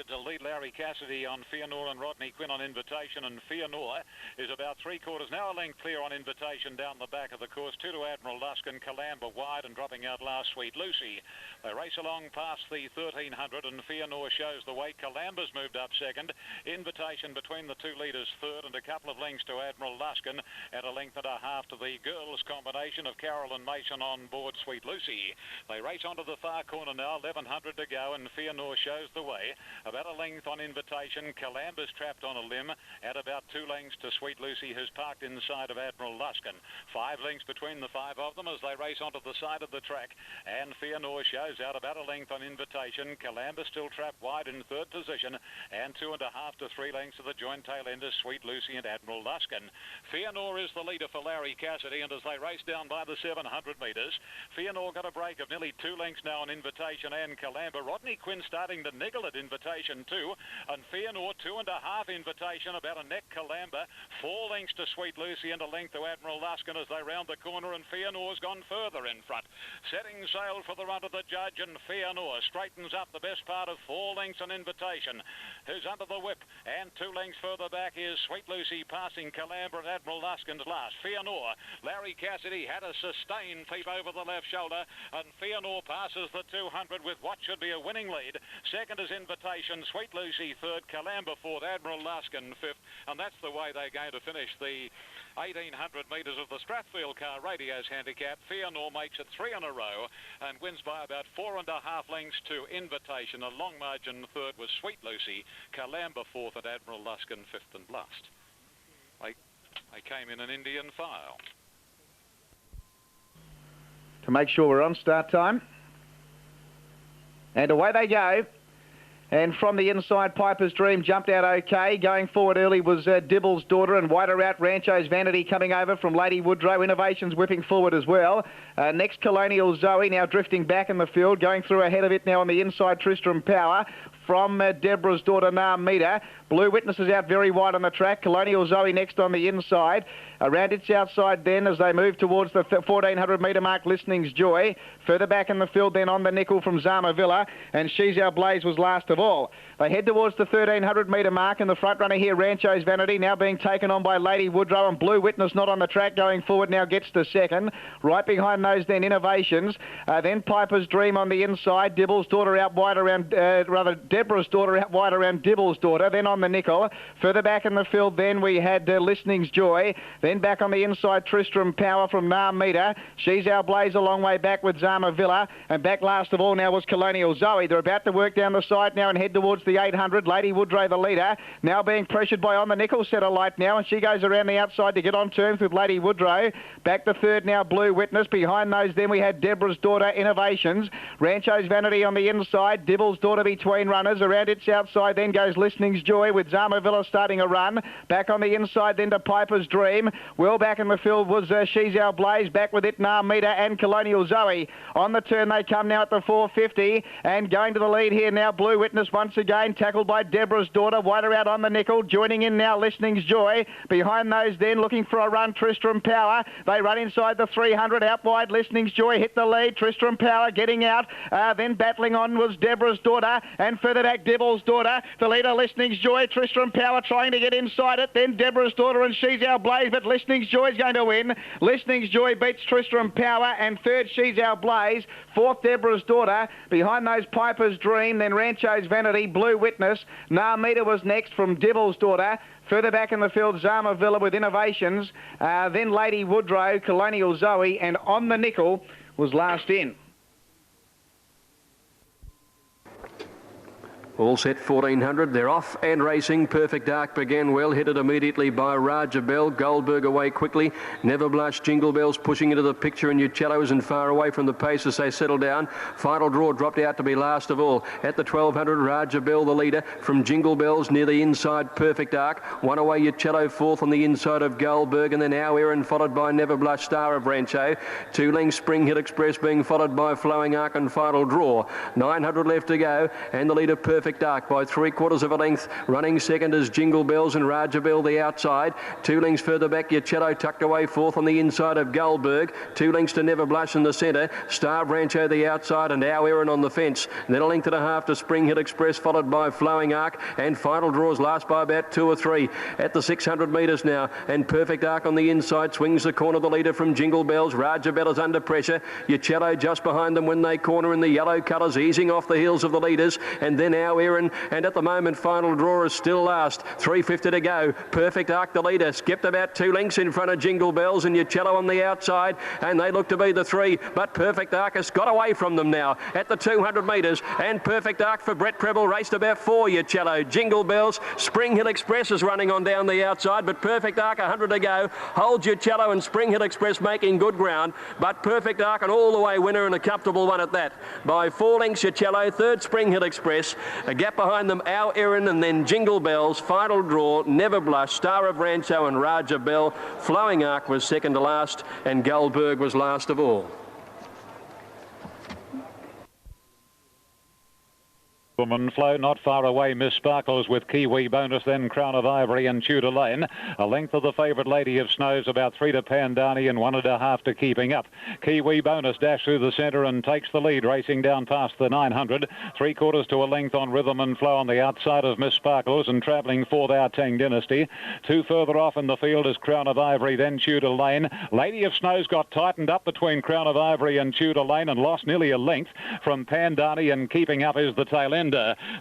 To lead Larry Cassidy on Feanor and Rodney Quinn on Invitation, and Feanor is about 3/4 now a length clear on Invitation down the back of the course. 2 to Admiral Luskin, Calamba wide and dropping out last, Sweet Lucy. They race along past the 1300 and Feanor shows the way. Calamba's moved up second. Invitation between the 2 leaders third, and a couple of lengths to Admiral Luskin at a length and a half to the girls combination of Carol and Mason on board Sweet Lucy. They race onto the far corner now, 1100 to go, and Feanor shows the way. About a length on Invitation. Calamba's trapped on a limb at about 2 lengths to Sweet Lucy, who's parked inside of Admiral Luskin. 5 lengths between the 5 of them as they race onto the side of the track, and Feanor shows out about a length on Invitation. Calamba still trapped wide in third position, and 2.5 to 3 lengths of the joint tail enders, Sweet Lucy and Admiral Luskin. Feanor is the leader for Larry Cassidy, and as they race down by the 700 metres, Feanor got a break of nearly 2 lengths now on Invitation and Calamba. Rodney Quinn starting to niggle at Invitation too, and Feanor 2.5 Invitation, about a neck Calamba, 4 lengths to Sweet Lucy and a length to Admiral Luskin as they round the corner, and Feanor's gone further in front. Setting sail for the run of the judge, and Feanor straightens up the best part of 4 lengths on Invitation, who's under the whip, and 2 lengths further back is Sweet Lucy passing Calamba and Admiral Luskin's last. Feanor, Larry Cassidy had a sustained peep over the left shoulder, and Feanor passes the 200 with what should be a winning lead. Second is Invitation, Sweet Lucy third, Calamba fourth, Admiral Luskin fifth, and that's the way they're going to finish the 1800 metres of the Strathfield Car Radios handicap. Feanor makes it 3 in a row and wins by about 4.5 lengths to Invitation. A long margin third was Sweet Lucy, Calamba fourth, and Admiral Luskin fifth and last. They came in an Indian file. To make sure we're on start time. And away they go. And from the inside, Piper's Dream jumped out okay. Going forward early was Dibble's Daughter, and wider out Rancho's Vanity coming over from Lady Woodrow. Innovations whipping forward as well. Next, Colonial Zoe now drifting back in the field. Going through ahead of it now on the inside, Tristram Power. From Deborah's Daughter, Narmita. Blue Witness is out very wide on the track. Colonial Zoe next on the inside. Around its outside then as they move towards the 1400 metre mark, Listening's Joy. Further back in the field then on the nickel from Zama Villa, and She's Our Blaze was last of all. They head towards the 1300 metre mark, and the front runner here, Rancho's Vanity, now being taken on by Lady Woodrow, and Blue Witness not on the track going forward now gets to second. Right behind those then Innovations, then Piper's Dream on the inside, Dibble's Daughter out wide around, Deborah's Daughter out wide around Dibble's Daughter, then on the nickel. Further back in the field then we had Listening's Joy, then back on the inside Tristram Power from Narmita. She's Our Blaze a long way back with Zama Villa, and back last of all now was Colonial Zoe. They're about to work down the side now and head towards the 800. Lady Woodrow the leader, now being pressured by On the Nickel set alight now, and she goes around the outside to get on terms with Lady Woodrow. Back to third now Blue Witness. Behind those then we had Deborah's Daughter, Innovations. Rancho's Vanity on the inside, Dibble's Daughter between runners. Around its outside then goes Listening's Joy with Zama Villa starting a run. Back on the inside then to Piper's Dream. Well back in the field was She's Our Blaze. Back with it Narmita and Colonial Zoe. On the turn they come now at the 450, and going to the lead here now Blue Witness once again, tackled by Deborah's Daughter. Wider out on the nickel, joining in now Listening's Joy. Behind those then looking for a run Tristram Power. They run inside the 300, out wide Listening's Joy hit the lead. Tristram Power getting out, then battling on was Deborah's Daughter, and further back Dibble's Daughter. The leader Listening's Joy, Tristram Power trying to get inside it, then Deborah's Daughter and She's Our Blaze, but Listening's Joy is going to win. Listening's Joy beats Tristram Power, and third She's Our Blaze, fourth Deborah's Daughter. Behind those Piper's Dream, then Rancho's Vanity, Blue Witness. Narmita was next from Dibble's Daughter. Further back in the field, Zama Villa with Innovations. Then Lady Woodrow, Colonial Zoe, and On the Nickel was last in. All set 1400, they're off and racing. Perfect Dark began well, headed immediately by Raja Bell. Goldberg away quickly. Never Blush, Jingle Bells pushing into the picture, and Uccello's and far away from the pace as they settle down. Final Draw dropped out to be last of all. At the 1200, Raja Bell the leader from Jingle Bells near the inside. Perfect Arc. One away Uccello fourth on the inside of Goldberg, and then Our Aaron followed by Never Blush, Star of Rancho. 2 lengths Spring Hill Express being followed by Flowing Arc and Final Draw. 900 left to go, and the leader Perfect Perfect Dark by 3/4 of a length. Running second is Jingle Bells and Raja Bell the outside. 2 lengths further back, Yachello tucked away fourth on the inside of Gullberg. 2 lengths to Never Blush in the centre. Star Rancho the outside and Our Erin on the fence. And then a length and a half to Spring Hill Express, followed by Flowing Arc, and final draws last by about 2 or 3 at the 600 metres now. And Perfect Arc on the inside swings the corner. The leader from Jingle Bells. Raja Bell is under pressure. Yachello just behind them when they corner in the yellow colours, easing off the heels of the leaders. And then Our Erin, and at the moment final draw is still last. 3:50 to go. Perfect Arc the leader, skipped about 2 lengths in front of Jingle Bells and Yachello on the outside, and they look to be the 3, but Perfect Arc has got away from them now at the 200 metres. And Perfect Arc for Brett Preble raced about 4. Yachello, Jingle Bells, Spring Hill Express is running on down the outside, but Perfect Arc 100 to go. Holds Yachello and Spring Hill Express making good ground, but Perfect Arc an all the way winner and a comfortable one at that. By 4 lengths Yachello, third Spring Hill Express, a gap behind them Our Erin, and then Jingle Bells, final draw, Never Blush, Star of Rancho and Raja Bell. Flowing Arc was second to last and Gullberg was last of all. Woman Flow not far away. Miss Sparkles with Kiwi Bonus, then Crown of Ivory and Tudor Lane. A length of the favourite Lady of Snows, about 3 to Pandani and 1.5 to Keeping Up. Kiwi Bonus dash through the centre and takes the lead, racing down past the 900. 3/4 to a length on Rhythm and Flow on the outside of Miss Sparkles, and travelling for our Tang Dynasty. 2 further off in the field is Crown of Ivory, then Tudor Lane. Lady of Snows got tightened up between Crown of Ivory and Tudor Lane and lost nearly a length from Pandani, and Keeping Up is the tail end.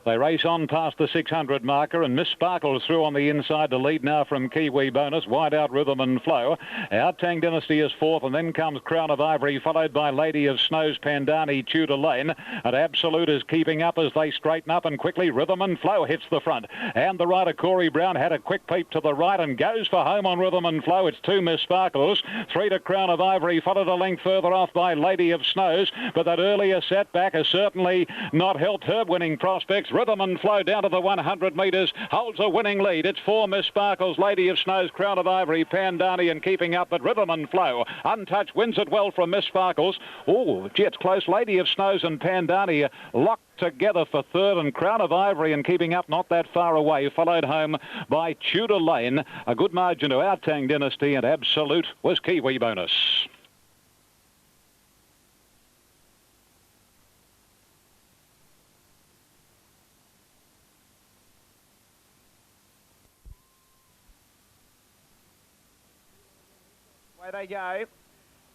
They race on past the 600 marker, and Miss Sparkles through on the inside to lead now from Kiwi Bonus. Wide out Rhythm and Flow. Our Tang Dynasty is fourth, and then comes Crown of Ivory, followed by Lady of Snows, Pandani, Tudor Lane. And Absolute is Keeping Up as they straighten up, and quickly Rhythm and Flow hits the front. And the rider Corey Brown had a quick peep to the right and goes for home on Rhythm and Flow. It's 2 Miss Sparkles, 3 to Crown of Ivory, followed a length further off by Lady of Snows. But that earlier setback has certainly not helped her winning prospects. Rhythm and Flow down to the 100 metres, holds a winning lead. It's 4 Miss Sparkles, Lady of Snows, Crown of Ivory, Pandani and Keeping Up, but Rhythm and Flow untouched wins it well from Miss Sparkles. Oh, gee, it's close. Lady of Snows and Pandani locked together for third, and Crown of Ivory and Keeping Up not that far away, followed home by Tudor Lane. A good margin to our Tang Dynasty, and Absolute was Kiwi Bonus. Away they go.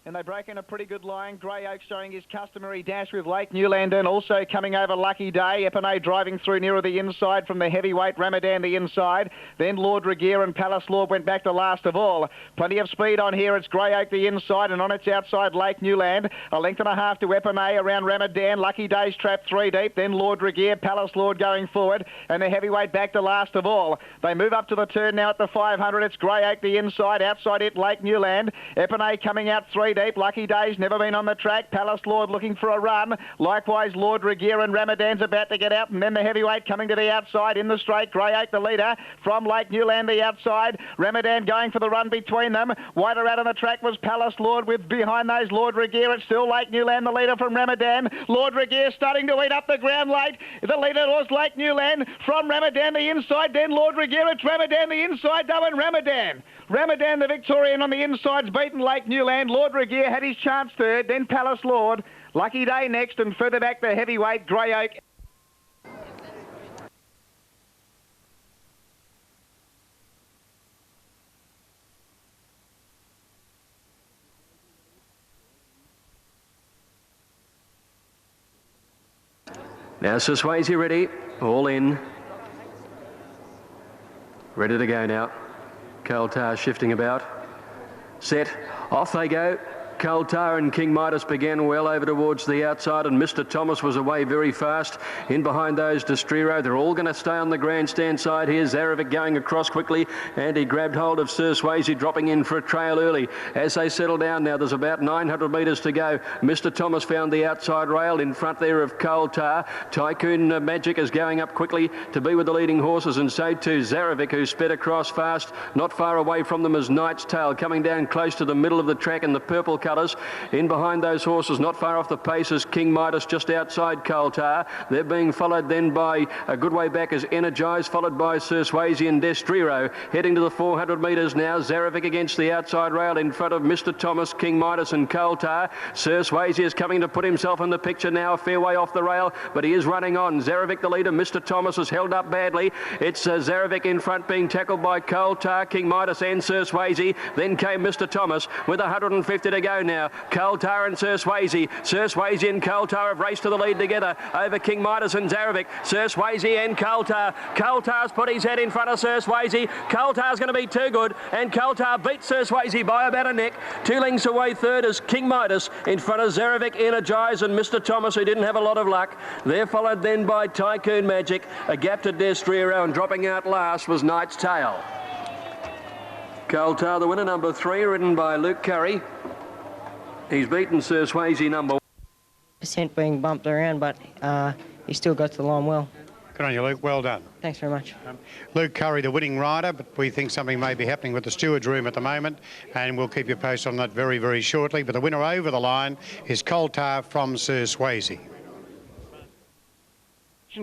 And they break in a pretty good line. Grey Oak showing his customary dash with Lake Newland, and also coming over Lucky Day. Epinay driving through nearer the inside from the heavyweight Ramadan the inside. Then Lord Regier and Palace Lord went back to last of all. Plenty of speed on here. It's Grey Oak the inside, and on its outside Lake Newland. A length and a half to Epinay around Ramadan. Lucky Day's trapped 3 deep. Then Lord Regier, Palace Lord going forward, and the heavyweight back to last of all. They move up to the turn now at the 500. It's Grey Oak the inside. Outside it Lake Newland. Epinay coming out 3 deep. Lucky Day's never been on the track. Palace Lord looking for a run. Likewise, Lord Regier and Ramadan's about to get out, and then the heavyweight coming to the outside in the straight. Grey Oak the leader from Lake Newland the outside. Ramadan going for the run between them. Wider out on the track was Palace Lord with behind those Lord Regier. It's still Lake Newland the leader from Ramadan. Lord Regier starting to eat up the ground late. The leader was Lake Newland from Ramadan the inside. Then Lord Regier. It's Ramadan the inside though, and Ramadan. Ramadan the Victorian on the inside's beaten Lake Newland. Lord Regier had his chance third, then Palace Lord. Lucky Day next, and further back the heavyweight Grey Oak. Now Sir Swayze ready, all in. Ready to go now. Kaltar shifting about. Set, off they go. Kaltar and King Midas began well over towards the outside, and Mr. Thomas was away very fast. In behind those, Destriro. They're all going to stay on the grandstand side here. Zarovic going across quickly, and he grabbed hold of Sir Swayze, dropping in for a trail early. As they settle down now, there's about 900 metres to go. Mr. Thomas found the outside rail in front there of Kaltar. Tycoon Magic is going up quickly to be with the leading horses, and so too Zarovic, who sped across fast. Not far away from them is Knight's Tale, coming down close to the middle of the track, and the purple colours. In behind those horses, not far off the pace, is King Midas just outside Coltar. They're being followed then by a good way back is Energize, followed by Sir Swayze and Destriro. Heading to the 400 metres now. Zarevic against the outside rail in front of Mr. Thomas, King Midas and Coltar. Sir Swayze is coming to put himself in the picture now, a fair way off the rail, but he is running on. Zarevic the leader. Mr. Thomas is held up badly. It's Zarevic in front being tackled by Coltar, King Midas and Sir Swayze. Then came Mr. Thomas with 150 to go now. Coltar and Sir Swayze. Sir Swayze and Coltar have raced to the lead together over King Midas and Zarevic. Sir Swayze and Coltar. Coltar's put his head in front of Sir Swayze. Coltar's going to be too good, and Coltar beats Sir Swayze by about a neck. 2 lengths away third is King Midas in front of Zarevic, Energize and Mr. Thomas, who didn't have a lot of luck. They're followed then by Tycoon Magic, a gap to Destriro, and dropping out last was Knight's Tale. Coltar, the winner, number 3, ridden by Luke Curry. He's beaten Sir Swayze, number 1. % being bumped around, but he still got to the line well. Good on you, Luke. Well done. Thanks very much. Luke Curry, the winning rider, but we think something may be happening with the steward's room at the moment, and we'll keep you posted on that very, very shortly. But the winner over the line is Coltar from Sir Swayze.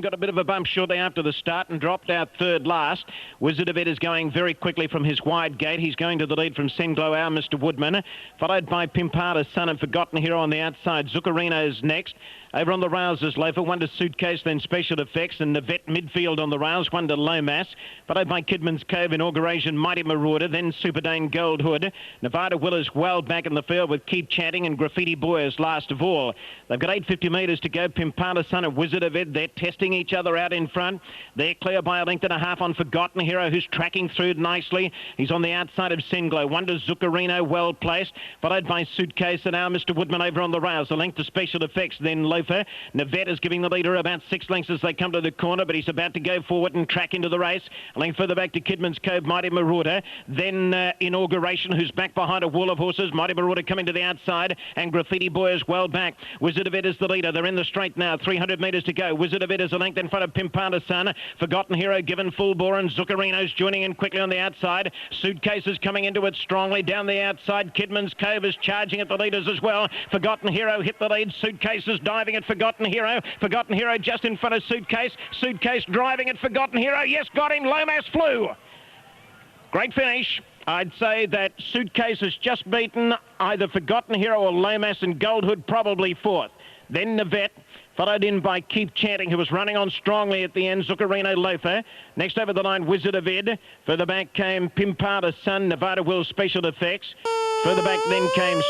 Got a bit of a bump shortly after the start and dropped out third last. Wizard of Ed is going very quickly from his wide gate. He's going to the lead from Senglow Hour, Mr. Woodman, followed by Pimpara's Son and Forgotten Hero on the outside. Zuccarino's next. Over on the rails is Loafer, 1 to Suitcase, then Special Effects, and Navette midfield on the rails, 1 to Lomas, followed by Kidman's Cove, Inauguration, Mighty Marauder, then Superdane Gold Hood. Nevada Will is well back in the field with Keep Chatting and Graffiti Boy as last of all. They've got 850 metres to go. Pimpara's Son and Wizard of Ed, they're testing each other out in front. They're clear by a length and a half on Forgotten Hero, who's tracking through nicely. He's on the outside of Senglow. 1 to Zuccarino, well placed, followed by Suitcase, and now Mr. Woodman over on the rails. A length to Special Effects, then Loafer. Navette is giving the leader about 6 lengths as they come to the corner, but he's about to go forward and track into the race. A length further back to Kidman's Cove, Mighty Marauder. Then Inauguration, who's back behind a wall of horses. Mighty Marauder coming to the outside, and Graffiti Boy is well back. Wizard of Ed is the leader. They're in the straight now. 300 metres to go. Wizard of Ed is a length in front of Pimpara's Son. Forgotten Hero given full bore, and Zuccarino's joining in quickly on the outside. Suitcase is coming into it strongly down the outside. Kidman's Cove is charging at the leaders as well. Forgotten Hero hit the lead. Suitcase is diving at Forgotten Hero. Forgotten Hero just in front of Suitcase. Suitcase driving at Forgotten Hero. Yes, got him. Lomas flew. Great finish. I'd say that Suitcase has just beaten either Forgotten Hero or Lomas, and Gold Hood probably fourth. Then Navette, followed in by Keep Chanting, who was running on strongly at the end. Zuccarino, Loafer. Next over the line, Wizard of Ed. Further back came Pimpara's Son, Nevada Will, Special Effects. Further back then came...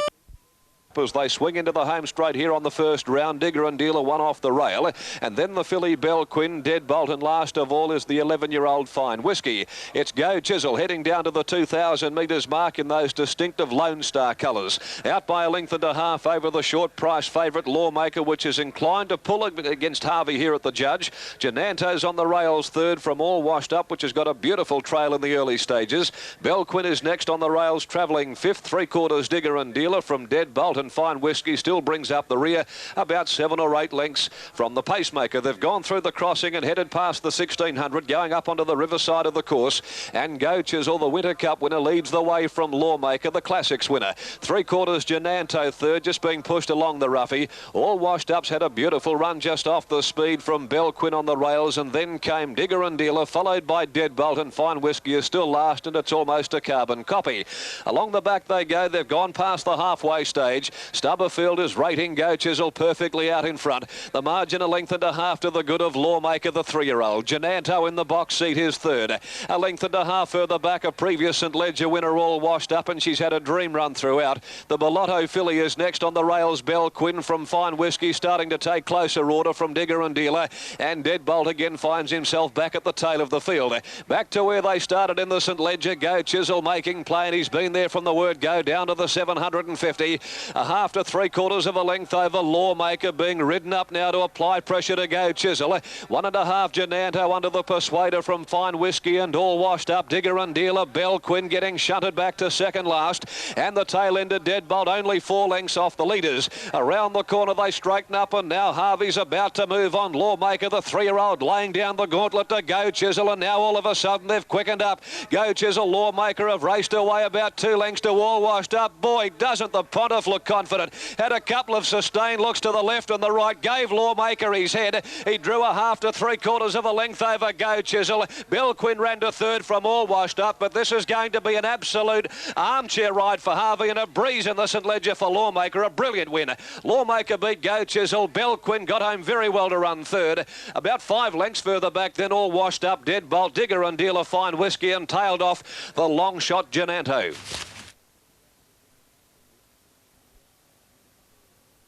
As they swing into the home straight here on the first round. Digger and Dealer 1 off the rail, and then the filly Bell Quinn, Deadbolt, and last of all is the 11-year-old Fine Whiskey. It's Go Chisel heading down to the 2,000 metres mark in those distinctive Lone Star colours. Out by a length and a half over the short price favourite Lawmaker, which is inclined to pull against Harvey here at the Judge. Jananto's on the rails third from All Washed Up, which has got a beautiful trail in the early stages. Bell Quinn is next on the rails, travelling fifth. 3/4 Digger and Dealer from Deadbolt, and Fine Whiskey still brings up the rear about 7 or 8 lengths from the Pacemaker. They've gone through the crossing and headed past the 1600, going up onto the riverside of the course, and Go Chisel, the Winter Cup winner, leads the way from Lawmaker, the Classics winner. 3/4 Jananto third, just being pushed along the roughie. All Washed Up's had a beautiful run just off the speed from Bell Quinn on the rails, and then came Digger and Dealer, followed by Deadbolt, and Fine Whiskey is still last, and it's almost a carbon copy. Along the back they go. They've gone past the halfway stage. Stubberfield is rating Go Chisel perfectly out in front. The margin a length and a half to the good of Lawmaker, the 3-year-old. Jananto in the box seat is third. A length and a half further back, a previous St Ledger winner, All Washed Up, and she's had a dream run throughout. The Bellotto filly is next on the rails. Bell Quinn from Fine Whiskey starting to take closer order from Digger and Dealer, and Deadbolt again finds himself back at the tail of the field. Back to where they started in the St Ledger. Go Chisel making play, and he's been there from the word go down to the 750. 1/2 to 3/4 of a length over Lawmaker, being ridden up now to apply pressure to Go Chisel. 1.5 Jananto under the Persuader from Fine Whiskey and All Washed Up. Digger and Dealer, Bell Quinn getting shunted back to second last. And the tail ender Deadbolt only 4 lengths off the leaders. Around the corner they straighten up, and now Harvey's about to move on. Lawmaker, the 3-year-old, laying down the gauntlet to Go Chisel, and now all of a sudden they've quickened up. Go Chisel, Lawmaker have raced away about 2 lengths to All Washed Up. Boy, doesn't the Pontiff look confident. Had a couple of sustained looks to the left and the right, gave Lawmaker his head. He drew 1/2 to 3/4 of a length over Go Chisel. Bell Quinn ran to third from All Washed Up, but this is going to be an absolute armchair ride for Harvey and a breeze in the St Ledger for Lawmaker. A brilliant win. Lawmaker beat Go Chisel. Bell Quinn got home very well to run third. About 5 lengths further back then All Washed Up, Deadbolt, Digger and Dealer, Fine Whiskey, and tailed off the long shot Jananto.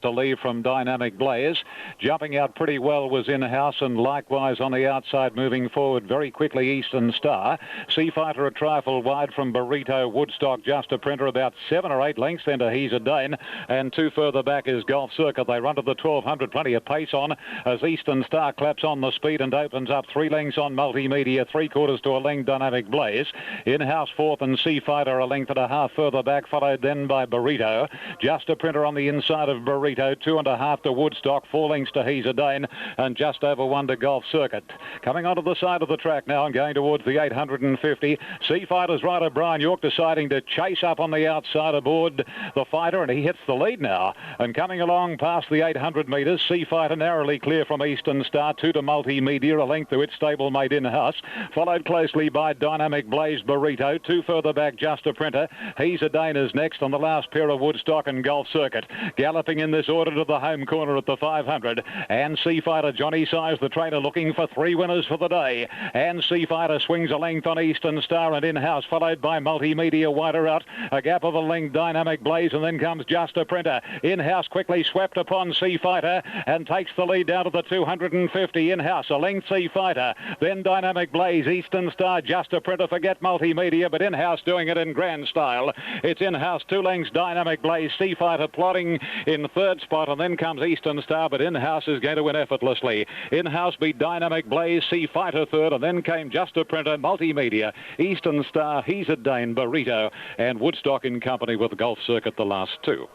To leave from Dynamic Blaze. Jumping out pretty well was In House, and likewise on the outside moving forward very quickly Eastern Star. Seafighter a trifle wide from Burrito. Woodstock just a printer about 7 or 8 lengths then to He's a Dane, and 2 further back is Golf Circuit. They run to the 1200, plenty of pace on as Eastern Star claps on the speed and opens up 3 lengths on Multimedia, 3/4 to a length Dynamic Blaze. In House fourth and Seafighter a length and a half further back, followed then by Burrito. Just a printer on the inside of Burrito. 2.5 to Woodstock, 4 lengths to He's a Dane, and just over 1 to Golf Circuit. Coming onto the side of the track now and going towards the 850. Seafighter's rider Brian York deciding to chase up on the outside aboard the fighter, and he hits the lead now. And coming along past the 800 metres, Seafighter narrowly clear from Eastern Star, 2 to Multimedia, a length to its stablemate In House, followed closely by Dynamic Blaze, Burrito, 2 further back Just a Printer. He's a Dane is next on the last pair of Woodstock and Golf Circuit. Galloping in this order to the home corner at the 500. And Seafighter, Johnny Size, the trainer, looking for 3 winners for the day. And Seafighter swings a length on Eastern Star and In House, followed by Multimedia wider out. A gap of a length, Dynamic Blaze, and then comes Just a Printer. In House quickly swept upon Seafighter and takes the lead down to the 250. In House, a length Seafighter. Then Dynamic Blaze, Eastern Star, Just a Printer, forget Multimedia, but In House doing it in grand style. It's In House, 2 lengths, Dynamic Blaze, Seafighter plodding in third spot, and then comes Eastern Star, but In House is going to win effortlessly. In House beat Dynamic Blaze, Seafighter third, and then came Just a Printer, Multimedia, Eastern Star, He's a Dane, Burrito, and Woodstock in company with Golf Circuit the last 2.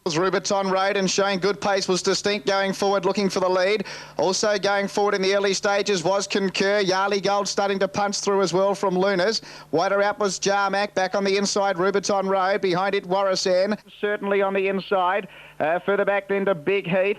Rubiton Road, and showing good pace was Distinct going forward looking for the lead. Also going forward in the early stages was Concur. Yarley Gold starting to punch through as well from Lunas. Wider out was Jarmac. Back on the inside, Rubiton Road. Behind it, Warrisan. Certainly on the inside. Further back then to Big Heath.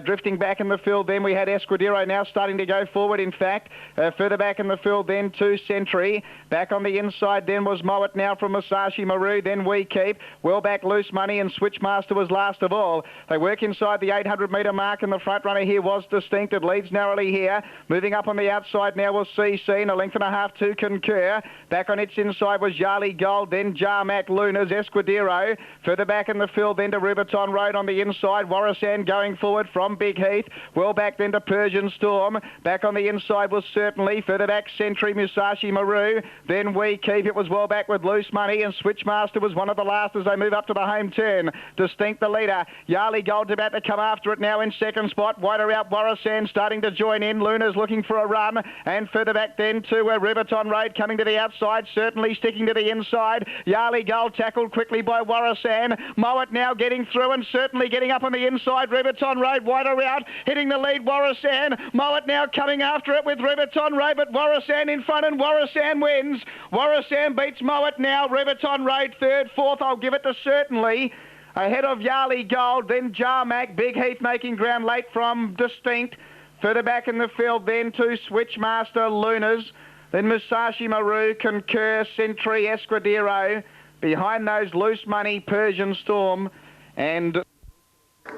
Drifting back in the field then we had Escudero now starting to go forward in fact. Further back in the field then to Century. Back on the inside then was Mowat now from Musashi Maru. Then We Keep. Well back Loose Money, and Switchmaster was last of all. They work inside the 800 metre mark, and the front runner here was Distinct. It leads narrowly here. Moving up on the outside now was CC, and a length and a half to Concur. Back on its inside was Yarley Gold, then Jarmac, Lunas, Escudero. Further back in the field then to Rubiton Road on the inside. Warrisan going forward from Big Heath. Well back then to Persian Storm. Back on the inside was Certainly. Further back Century, Musashi Maru. Then We Keep. It was well back with Loose Money, and Switchmaster was one of the last as they move up to the home turn. Distinct the leader. Yarley Gold's about to come after it now in second spot. Wider out Warrisan starting to join in. Luna's looking for a run. And further back then to Rubiton Road coming to the outside. Certainly sticking to the inside. Yarley Gold tackled quickly by Warrisan. Mowat now getting through and Certainly getting up on the inside. Rubiton Road wider out. Hitting the lead Warrisan. Mowat now coming after it with Rubiton Road, but Warrisan in front, and Warrisan wins. Warrisan beats Mowat now. Rubiton Road third, fourth. I'll give it to Certainly. Ahead of Yarley Gold, then Jarmac. Big Heath making ground late from Distinct. Further back in the field then to Switchmaster, Lunas. Then Musashi Maru, Concur, Century, Escudero. Behind those Loose Money, Persian Storm, and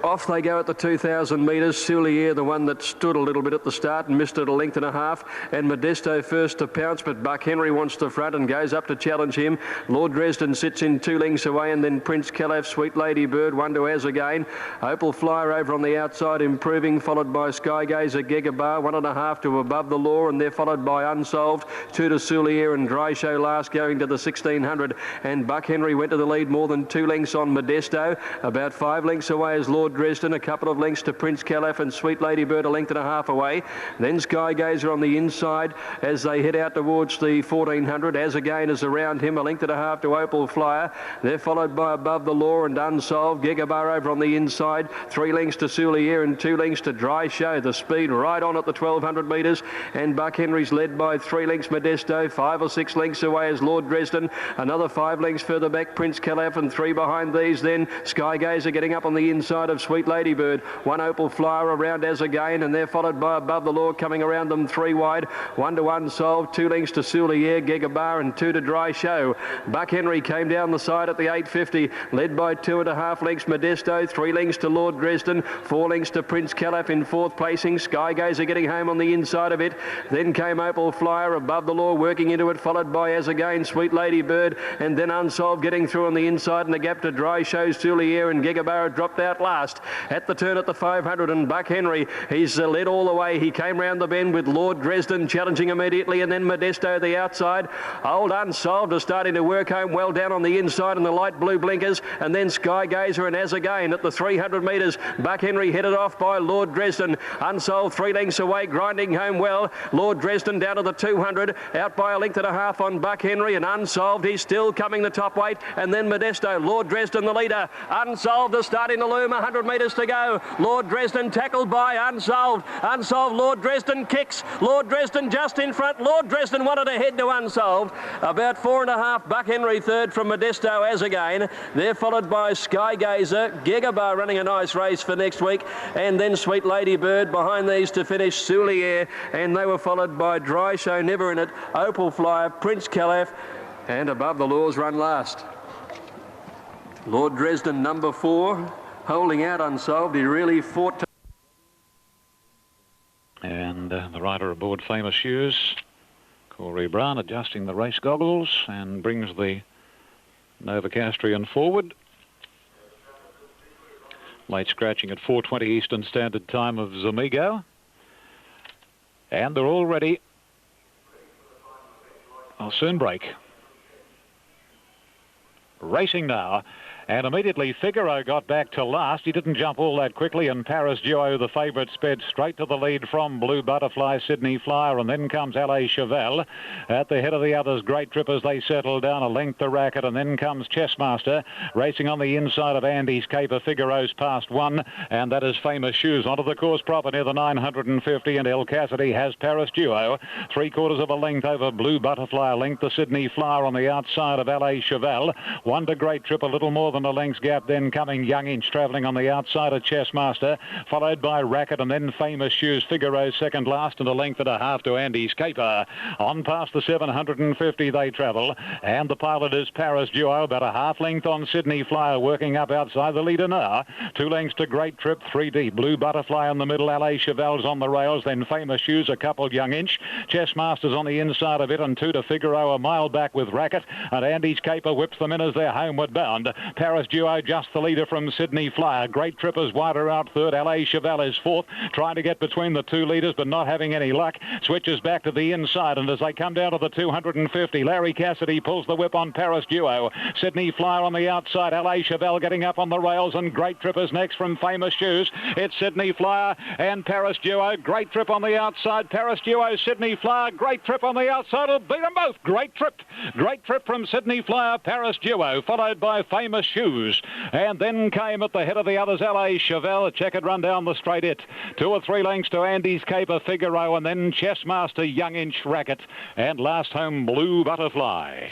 Off they go at the 2,000 metres. Soulier, the one that stood a little bit at the start and missed it a length and a half. And Modesto first to pounce, but Buck Henry wants the front and goes up to challenge him. Lord Dresden sits in 2 lengths away, and then Prince Calaf, Sweet Lady Bird, 1 to As again. Opal Flyer over on the outside, improving, followed by Skygazer, Gegabar, 1.5 to Above the Law, and they're followed by Unsolved, 2 to Soulier and Dry Show last going to the 1,600. And Buck Henry went to the lead more than 2 lengths on Modesto. About 5 lengths away is Lord Dresden, a couple of lengths to Prince Calaf, and Sweet Lady Bird 1.5 lengths away. Then Skygazer on the inside as they head out towards the 1,400. As again is around him, 1.5 lengths to Opal Flyer. They're followed by Above the Law and Unsolved. Gegabar over on the inside, 3 lengths to Soulier and 2 lengths to Dry Show. The speed right on at the 1,200 metres, and Buck Henry's led by 3 lengths Modesto. 5 or 6 lengths away is Lord Dresden. Another 5 lengths further back Prince Calaf, and 3 behind these then Skygazer getting up on the inside of Sweet Lady Bird. 1 Opal Flyer around As again, and they're followed by Above the Law coming around them 3 wide. 1 to Unsolved, 2 lengths to Soulier, Gegabar, and 2 to Dry Show. Buck Henry came down the side at the 850, led by 2.5 lengths Modesto, 3 lengths to Lord Dresden, 4 lengths to Prince Calaf in 4th placing. Skygazer getting home on the inside of it. Then came Opal Flyer, Above the Law working into it, followed by As again, Sweet Lady Bird, and then Unsolved getting through on the inside, and the gap to Dry Show, Soulier and Gegabar dropped out last. At the turn at the 500, and Buck Henry, he's led all the way. He came round the bend with Lord Dresden challenging immediately, and then Modesto the outside. Old Unsolved is starting to work home well down on the inside in the light blue blinkers, and then Skygazer and As again at the 300 metres. Buck Henry headed off by Lord Dresden. Unsolved 3 lengths away, grinding home well. Lord Dresden down to the 200, out by 1.5 lengths on Buck Henry, and Unsolved, he's still coming the top weight, and then Modesto. Lord Dresden the leader. Unsolved is starting to loom, 100 metres to go. Lord Dresden tackled by Unsolved. Unsolved, Lord Dresden kicks. Lord Dresden just in front. Lord Dresden wanted to head to Unsolved. About 4.5, Buck Henry third from Modesto As again. They're followed by Skygazer. Gegabar running a nice race for next week, and then Sweet Lady Bird behind these to finish Soulier, and they were followed by Dry Show, Never in It, Opal Flyer, Prince Calaf, and Above the Laws run last. Lord Dresden number 4, holding out Unsolved. He really fought to... And the rider aboard Famous Shoes, Corey Brown, adjusting the race goggles and brings the Novocastrian forward. Late scratching at 4:20 Eastern Standard Time of Zamigo. And they're all ready. I'll soon break. Racing now. And immediately Figaro got back to last. He didn't jump all that quickly, and Paris Duo, the favourite, sped straight to the lead from Blue Butterfly, Sydney Flyer, and then comes LA Cheval. At the head of the others, Great Trip as they settle down, a length to Racket, and then comes Chessmaster. Racing on the inside of Andy's Caper, Figaro's past 1, and that is Famous Shoes. Onto the course proper near the 950, and El Cassidy has Paris Duo. 3/4 of a length over Blue Butterfly, a length to Sydney Flyer on the outside of LA Cheval. 1 to Great Trip, a little more than a length's gap, then coming Young Inch travelling on the outside of Chessmaster, followed by Racket, and then Famous Shoes. Figaro second last, and a 1.5 to Andy's Caper. On past the 750 they travel, and the pilot is Paris Duo, about a 1/2 length on Sydney Flyer, working up outside the leader now. 2 lengths to Great Trip, 3 deep. Blue Butterfly in the middle, LA Cheval's on the rails, then Famous Shoes, a couple Young Inch. Chessmaster's on the inside of it, and 2 to Figaro, a mile back with Racket, and Andy's Caper whips them in as they're homeward bound. Paris Duo just the leader from Sydney Flyer. Great Trip is wider out third. LA Cheval is fourth, trying to get between the 2 leaders, but not having any luck. Switches back to the inside, and as they come down to the 250, Larry Cassidy pulls the whip on Paris Duo. Sydney Flyer on the outside. LA Cheval getting up on the rails, and Great Trip is next from Famous Shoes. It's Sydney Flyer and Paris Duo. Great Trip on the outside. Paris Duo, Sydney Flyer. Great Trip on the outside. It'll beat them both. Great Trip. Great Trip from Sydney Flyer. Paris Duo, followed by Famous Shoes. And then came at the head of the others, LA Cheval, a checkered run down the straight it. 2 or 3 lengths to Andy's Caper, Figaro, and then Chessmaster, Young Inch, Racket, and last home Blue Butterfly.